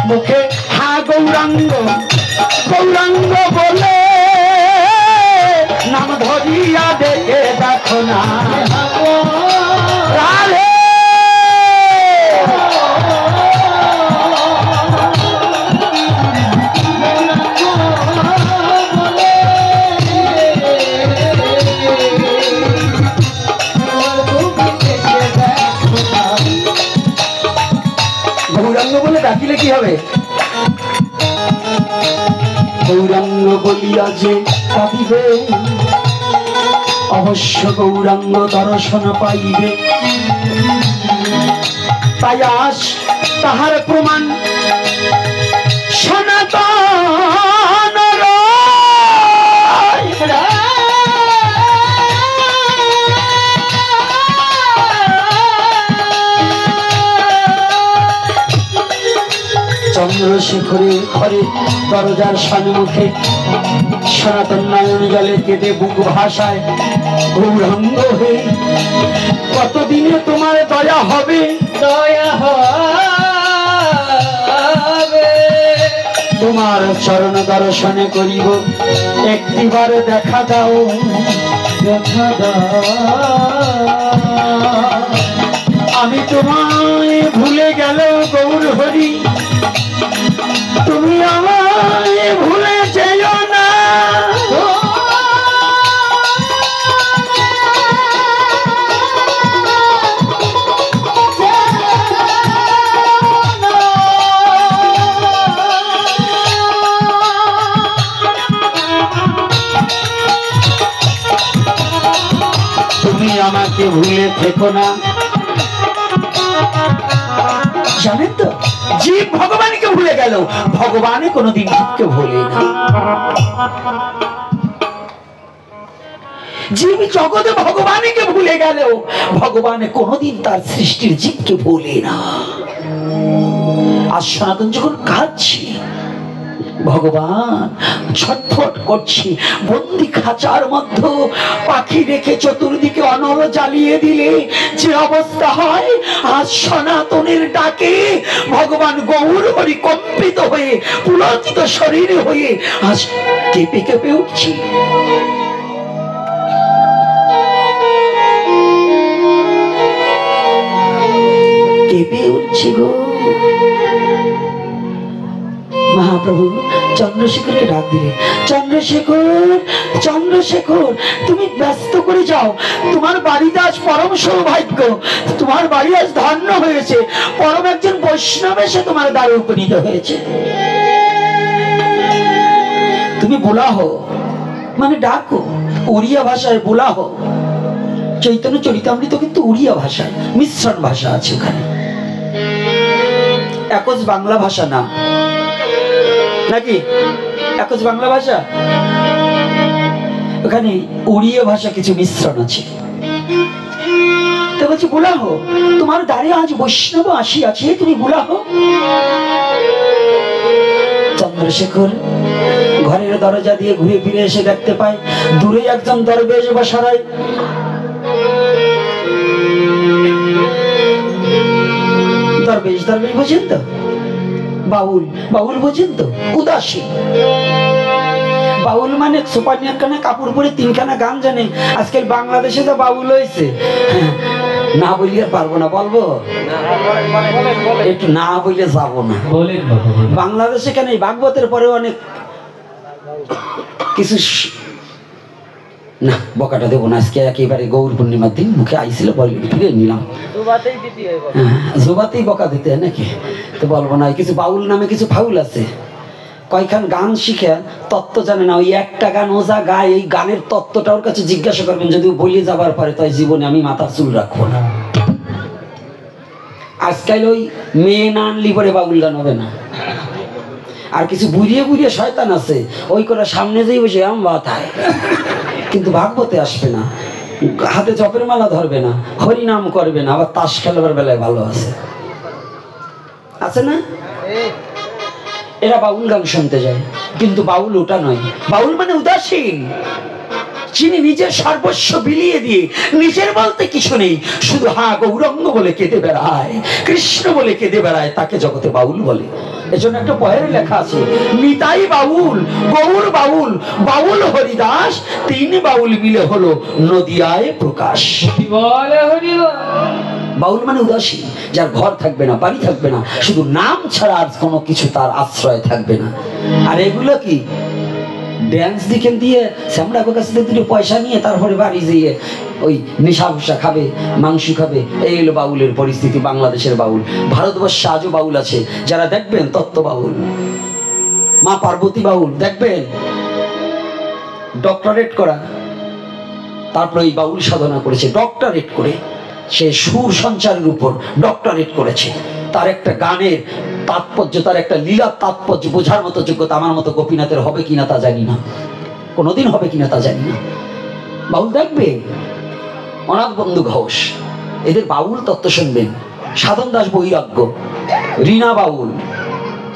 মুখে হা গৌরাঙ্গ গৌরাঙ্গ বলে নাম ধরিয়া দেখে দেখো না। রাধে গৌরাঙ্গ বলে ডাকিলে কি হবে? গৌরাঙ্গ বলিয়া যে কাঁদিবে অবশ্য গৌরাঙ্গ দর্শন পাইবে। তাই আস তাহার প্রমাণ সনাতন চন্দ্রশেখরের ঘরে দরজার সম্মুখে সনাতন নয়ন জলে কেটে বুক ভাষায় গৌরাঙ্গ হে কতদিনে তোমার দয়া হবে, দয়া হবে। তোমার চরণ দর্শনে করিব একটিবার দেখা দাও, দেখা দাও। আমি তোমায় ভুলে গেল গৌর হরি, তুমি আমায় ভুলে যেও না। তুমি আমাকে ভুলে থেকো না। জানেন তো জীব ভগবানকে ভুলে গেল, ভগবান কোনোদিন জীবকে ভুলে না। জীব জগতে ভগবানকে ভুলে গেলেও ভগবান কোনোদিন তার সৃষ্টির জীবকে ভুলে না। আর সনাতন যখন কাঁদছি, ভগবান ছটফট করছি, বন্দি খাঁচার মধ্যে পাখি রেখে চতুর্দিকে অনল জ্বালিয়ে দিলে যে অবস্থা হয়, আজ সনাতনের ডাকে ভগবান গৌর হরি কম্পিত হয়ে পুলকিত শরীর হয়ে আজ কেঁপে কেঁপে উঠছি। কেঁপে উঠছি গো। মহাপ্রভু চন্দ্রশেখরকে ডাক দিলেন, চন্দ্রশেখর, চন্দ্রশেখর, তুমি ব্যস্ত করে যাও, তোমার বাড়িতে আজ পরম সৌভাগ্য, তোমার বাড়ি আজ ধন্য হয়েছে, পরম একজন বৈষ্ণব এসে তোমার দ্বারে উপনীত হয়েছে। তুমি বুলাহ মানে ডাকো, উড়িয়া ভাষায় বুলাহ। চৈতন্য চরিতামৃত কিন্তু উড়িয়া ভাষায়, মিশ্রণ ভাষা আছে ওখানে, একজ বাংলা ভাষা না, নাকি একজ বাংলা ভাষা, ওখানে উড়িয়া ভাষা কিছু মিশ্রণ আছে। তো বলছি বুলাহ, তোমার দ্বারে আজ বৈষ্ণব আসিয়াছে, তুমি বুলাহ। চন্দ্রশেখর ঘরের দরজা দিয়ে ঘুরে ফিরে এসে দেখতে পায় দূরে একজন দরবেশ বসারায়। দরবেশ, দরবেশ বোঝেন তো? বাউল, বাউল বোঝেন তো? উদাসীন। বাউল মানে সুপানি একখানা কাপড় পরে তিনখানা গান জানে। আজকাল বাংলাদেশে তো বাউল হয়েছে, না বলি আর পারবো না, বলবো একটু না বলে যাবো না। বাংলাদেশে কেন এই ভাগবতের পরে অনেক কিছু, না বকাটা দেবো না আজকে, একেবারে গৌর পূর্ণিমার দিন মুখে আইছিল বলে ফিরে নিলাম, জোবাতেই বকা দিতে হয় নাকি, তো বলবো না। কিছু বাউল নামে কিছু ফাউল আছে, কয়খান গান শিখে তত্ত্ব জানে না, ওই একটা গান ওজা গায়, এই গানের তত্ত্বটা ওর কাছে জিজ্ঞাসা করবেন, যদি বলে যাবার পরে তাই জীবনে আমি মাথার চুল রাখবো না। আজকাল ওই মেয়ে না আনলি পরে বাউল গান হবে না। আর কিছু বুড়িয়ে বুড়িয়ে শয়তান আছে, ওই করে সামনে যেই বসে আম বাতায়, কিন্তু ভাগবতে আসবে না, হাতে জপের মালা ধরবে না, হরিনাম করবে না, আবার তাস খেলবার বেলায় ভালো আছে, আছে না? এরা বাউল গান শুনতে যায়, কিন্তু বাউল ওটা নয়। বাউল মানে উদাসীন, যিনি নিজের সর্বস্ব বিলিয়ে দিয়ে নিজের বলতে কিছু নেই, শুধু হা গৌরঙ্গ বলে কেঁদে বেড়ায়, কৃষ্ণ বলে কেঁদে বেড়ায়, তাকে জগতে বাউল বলে। এজন্য একটা বইয়ের লেখা আছে, নিতাই বাউল, গৌর বাউল, বাউল হরিদাস, তিন বাউল মিলে হলো নদিয়ায় প্রকাশ। বাউল মানে উদাসীন, যার ঘর থাকবে না, বাড়ি থাকবে না, শুধু নাম ছাড়া আর কোনো কিছু তার আশ্রয় থাকবে না। আর এগুলো কি ড্যান্স দিকে দিয়ে শ্যামড়া কাছ থেকে দুটো পয়সা নিয়ে তারপরে বাড়ি যেয়ে ওই নেশা ভুষা খাবে, মাংস খাবে, এই হলো বাউলের পরিস্থিতি। বাংলাদেশের বাউল, ভারতবর্ষে আজও বাউল আছে, যারা দেখবেন তত্ত্ব বাউল, মা পার্বতী বাউল দেখবেন, ডক্টরেট করা, তারপরে এই বাউল সাধনা করেছে, ডক্টরেট করে, সে সুর সঞ্চারের উপর ডক্টরেট করেছে। তার একটা গানের তাৎপর্য, তার একটা লীলার তাৎপর্য বোঝার মতো যোগ্যতা আমার মতো গোপীনাথের হবে কিনা তা জানি না, কোনোদিন হবে কিনা তা জানি না। বাউল দেখবে, অনাথ বন্ধু ঘোষ, এদের বাউল তত্ত্ব শুনবেন। সাধন দাস বৈরাগ্য, রীনা বাউল,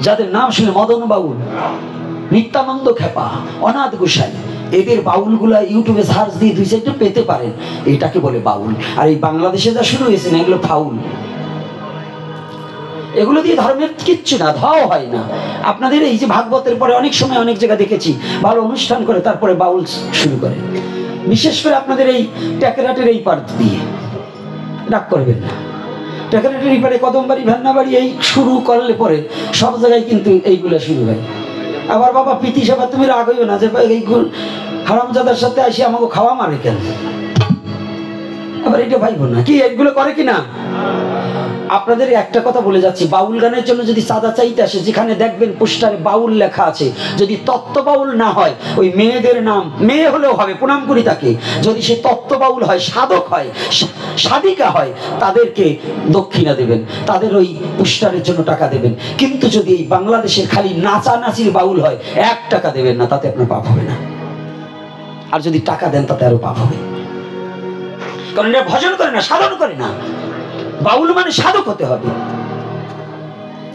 যাদের নাম শুনে মদন বাউল, নিত্যানন্দ খেপা, অনাথ গোসাই, এদের বাউলগুলা ইউটিউবে সার্চ দিয়ে দুই সাইডে পেতে পারেন। এটাকে বলে বাউল। আর এই বাংলাদেশে যা শুরু হয়েছে না, এগুলো ফাউল। এগুলো দিয়ে ধর্মের কিচ্ছু না, ধাও হয় না। আপনাদের এই যে ভাগবতের পরে অনেক সময় অনেক জায়গা দেখেছি ভালো অনুষ্ঠান করে তারপরে বাউল শুরু করে, বিশেষ করে আপনাদের এই ট্যাকেরাটের এই পার্ট দিয়ে। রাগ করবেন না, ট্যাকেরাটের এই পারে কদমবাড়ি, ভ্যান্নাবাড়ি এই শুরু করলে পরে সব জায়গায় কিন্তু এইগুলো শুরু হয়। আবার বাবা প্রীতি সেবা, তুমি রাগ হইও না যে এই হারামজাদার সাথে আসি আমাকে খাওয়া মারে কেন, আবার এটা ভাইবো না কি এইগুলো করে কিনা। আপনাদের একটা কথা বলে যাচ্ছি, বাউল গানের জন্য যদি চাঁদা চাইতে আসে, যেখানে দেখবেন পোস্টারে বাউল লেখা আছে, যদি তত্ত্ব বাউল না হয়, ওই মেয়েদের নাম, মেয়ে হলেও হবে, প্রণাম করি তাকে, যদি সে তত্ত্ব বাউল হয়, সাধক হয়, সাধিকা হয়, তাদেরকে দক্ষিণা দেবেন, তাদের ওই পোস্টারের জন্য টাকা দেবেন। কিন্তু যদি এই বাংলাদেশের খালি নাচানাচির বাউল হয়, 1 টাকা দেবেন না, তাতে আপনার পাপ হবে না। আর যদি টাকা দেন তাতে আরো পাপ হবে। কারণ এরা ভজন করে না, সাধন করে না। বাউল মানে সাধক হতে হবে।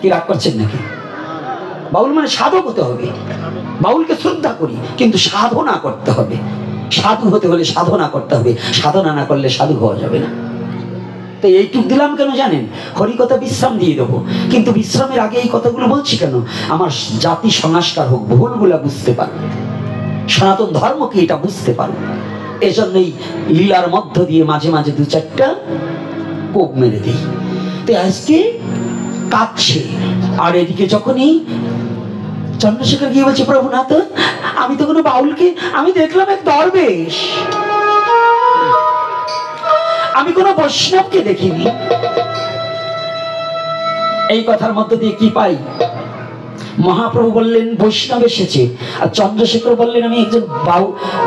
কি রাগ করছেন নাকি? বাউল মানে সাধক হতে হবে। বাউলকে শ্রদ্ধা করি, কিন্তু সাধনা করতে হবে। সাধু হতে হলে সাধনা করতে হবে, সাধনা না করলে সাধু হওয়া যাবে না। তো এইটুক দিলাম কেন জানেন? হরিকথা বিশ্রাম দিয়ে দেবো, কিন্তু বিশ্রামের আগে এই কথাগুলো বলছি কেন? আমার জাতি সংস্কার হোক, ভুলগুলা বুঝতে পারবে, সনাতন ধর্ম কি এটা বুঝতে পারবে। এজন্যই লীলার মধ্য দিয়ে মাঝে মাঝে দু চারটা কোপ মেরে দিই। তো আজকে কাঁদছে, আর এদিকে যখনই চন্দ্রশেখর গিয়ে বলছে, প্রভু না তো, আমি তো কোনো বাউলকে, আমি দেখলাম এক দরবেশ, আমি কোনো বৈষ্ণবকে দেখিনি। এই কথার মধ্য দিয়ে কি পাই? মহাপ্রভু বললেন বৈষ্ণব এসেছে, আর চন্দ্রশেখর বললেন আমি একজন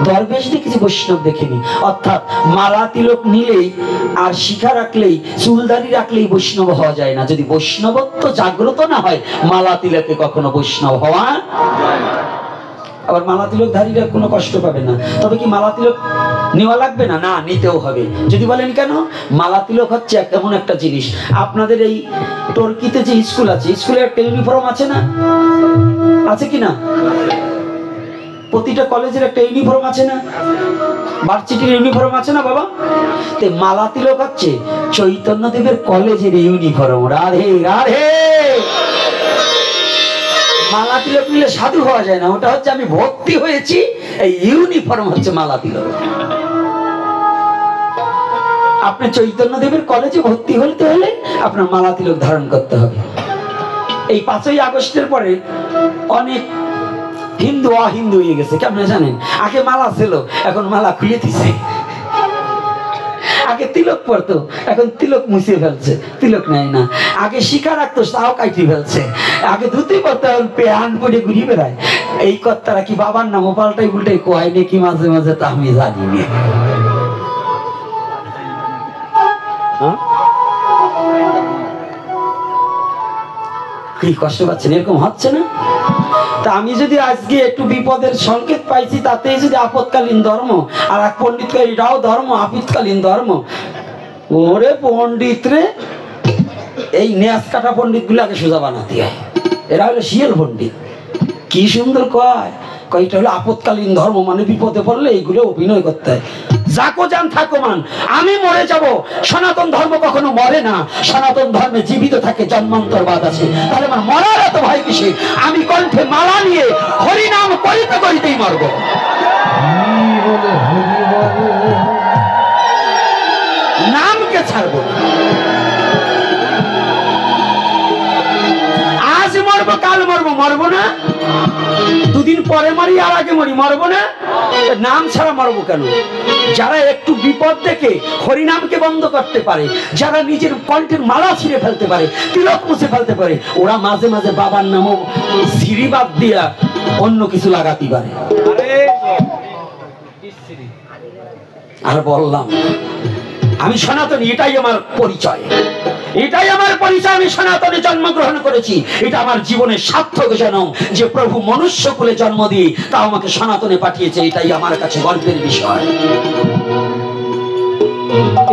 দরবেশ দেখেছি, বৈষ্ণব দেখিনি। অর্থাৎ মালা তিলক নিলেই আর শিখা রাখলেই, চুলদারি রাখলেই বৈষ্ণব হওয়া যায় না। যদি বৈষ্ণবত্ব জাগ্রত না হয়, মালা তিলকে কখনো বৈষ্ণব হওয়া যায় না। আবার মালা তিলক ধারীরা কোনো কষ্ট পাবে না। তবে কি মালা তিলক নেওয়া লাগবে না? না, নিতেও হবে। যদি বলেন কেন? মালা তিলক হচ্ছে এমন একটা জিনিস, আপনাদের এই টর্কিতে যে স্কুল আছে, স্কুলে একটা ইউনিফর্ম আছে না? আছে কি না? প্রতিটা কলেজের একটা ইউনিফর্ম আছে না? ভার্সিটির ইউনিফর্ম আছে না বাবা? তে মালা তিলক হচ্ছে চৈতন্যদেবের কলেজের ইউনিফর্ম। রাধে রাধে। মালা তিলক নিলে সাধু হওয়া যায় না, ওটা হচ্ছে আমি ভর্তি হয়েছি, এই ইউনিফর্ম হচ্ছে মালা তিলক। আপনি চৈতন্যদেবের কলেজে ভর্তি হতে হলে আপনার মালা তিলক ধারণ করতে হবে। এই 5ই আগস্টের পরে অনেক হিন্দু অহিন্দু হয়ে গেছে, কেমন জানেন? আগে মালা ছিল, এখন মালা খুলে দিছে। আগে তিলক পড়তো, এখন তিলক মুছিয়ে ফেলছে, তিলক নেয় না। আগে শিখা রাখতো, তাও কাটি ফেলছে। আগে ধুতি পড়তো, প্যান্ট পরে ঘুরিয়ে বেড়ায়। এই কর্তারা কি বাবার নাম পাল্টাই উল্টাই কোয়াই নাকি মাঝে মাঝে, তা আমি জানি না। কি কষ্ট পাচ্ছেন? এরকম হচ্ছে না? তা আমি যদি আজকে একটু বিপদের সংকেত পাইছি, তাতে যদি আপদকালীন ধর্ম, আর এক পণ্ডিত এটাও ধর্ম, আপদকালীন ধর্ম। ওরে পণ্ডিত রে, এই নেয়াজ কাটা পণ্ডিত গুলাকে সোজা বানাতে হয়। এরা হলো শিয়াল পণ্ডিত। কি সুন্দর কয়, কয়টা হলো আপদকালীন ধর্ম, মানে বিপদে পড়লে এইগুলো অভিনয় করতে হয়। যাকো যান থাকো মান, আমি মরে যাব, সনাতন ধর্ম কখনো মরে না। সনাতন ধর্মে জীবিত থাকে, জন্মান্তরবাদ আছে। তাহলে আমার মরার এত ভয় কিসে? আমি কণ্ঠে মালা নিয়ে হরিনাম করিতে করিতেই মরব। নামকে ছাড়বো না। আজ মরবো, কাল মরবো, মরবো না। দুদিন পরে মরি, আর আগে মরি, মরবো না। নাম ছাড়া মরবো কেন? যারা একটু বিপদ দেখে হরিনামকে বন্ধ করতে পারে, যারা নিজের কণ্ঠের মালা ছিঁড়ে ফেলতে পারে, তিলক মুছে ফেলতে পারে, ওরা মাঝে মাঝে বাবার নামও সিঁড়িবাদ দিয়া অন্য কিছু লাগাতে পারে। আর বললাম আমি সনাতনী, এটাই আমার পরিচয়, এটাই আমার পরিচয়। আমি সনাতনে জন্মগ্রহণ করেছি, এটা আমার জীবনের সার্থক জন্ম, যে প্রভু মনুষ্য কুলে জন্ম দিয়ে তা আমাকে সনাতনে পাঠিয়েছে। এটাই আমার কাছে গর্বের বিষয়,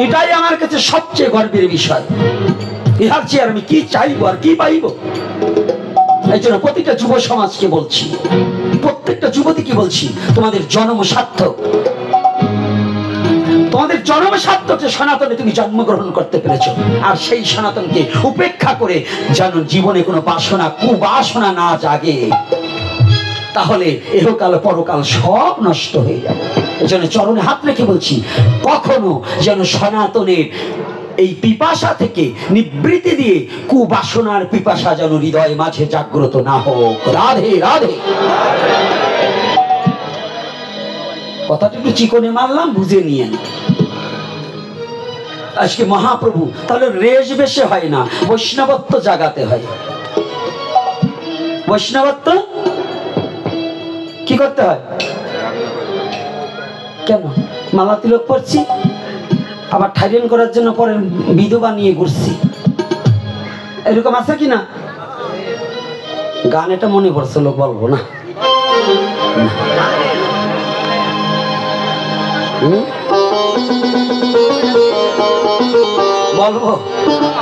এটাই আমার কাছে সবচেয়ে গর্বের বিষয়। ইহার চেয়ে আমি কি চাইবো আর কি পাইব? এই জন্য প্রতিটা যুব সমাজকে বলছি, প্রত্যেকটা যুবতীকে বলছি, তোমাদের জন্ম সার্থক, তোমাদের জন্ম সার্থক যে সনাতনে তুমি জন্মগ্রহণ করতে পেরেছো। আর সেই সনাতনকে উপেক্ষা করে যেন জীবনে কোনো বাসনা, কুবাসনা না জাগে, তাহলে এহকাল পরকাল সব নষ্ট হয়ে যাবে। এই জন্য চরণে হাত রেখে বলছি, কখনো যেন সনাতনের এই পিপাসা থেকে নিবৃত্তি দিয়ে কুবাসনার পিপাসা যেন হৃদয় মাঝে জাগ্রত না হোক। রাধে রাধে। কথাটা একটু চিকনে মারলাম, বুঝে নিয়েন। আজকে মহাপ্রভু তাহলে রেশ বেশে হয় না, বৈষ্ণবত্ব জাগাতে হয়। বৈষ্ণবত্ব কি করতে হয়? কেন মালা তিলক পড়ছি, আবার ঠাইরেন করার জন্য পরে বিধবা নিয়ে ঘুরছি, এরকম আছে কি না? গান এটা মনে পড়ছে, লোক বলবো না। বলবো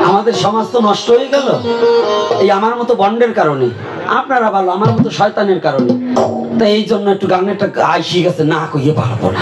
আমাদের সমাজ তো নষ্ট হয়ে গেল এই আমার মতো বন্ডের কারণে, আপনারা ভালো আমার মতো শয়তানের কারণে। তাই এই জন্য একটু গানেরটা আইসি গেছে, না কইয়ে পারবো না।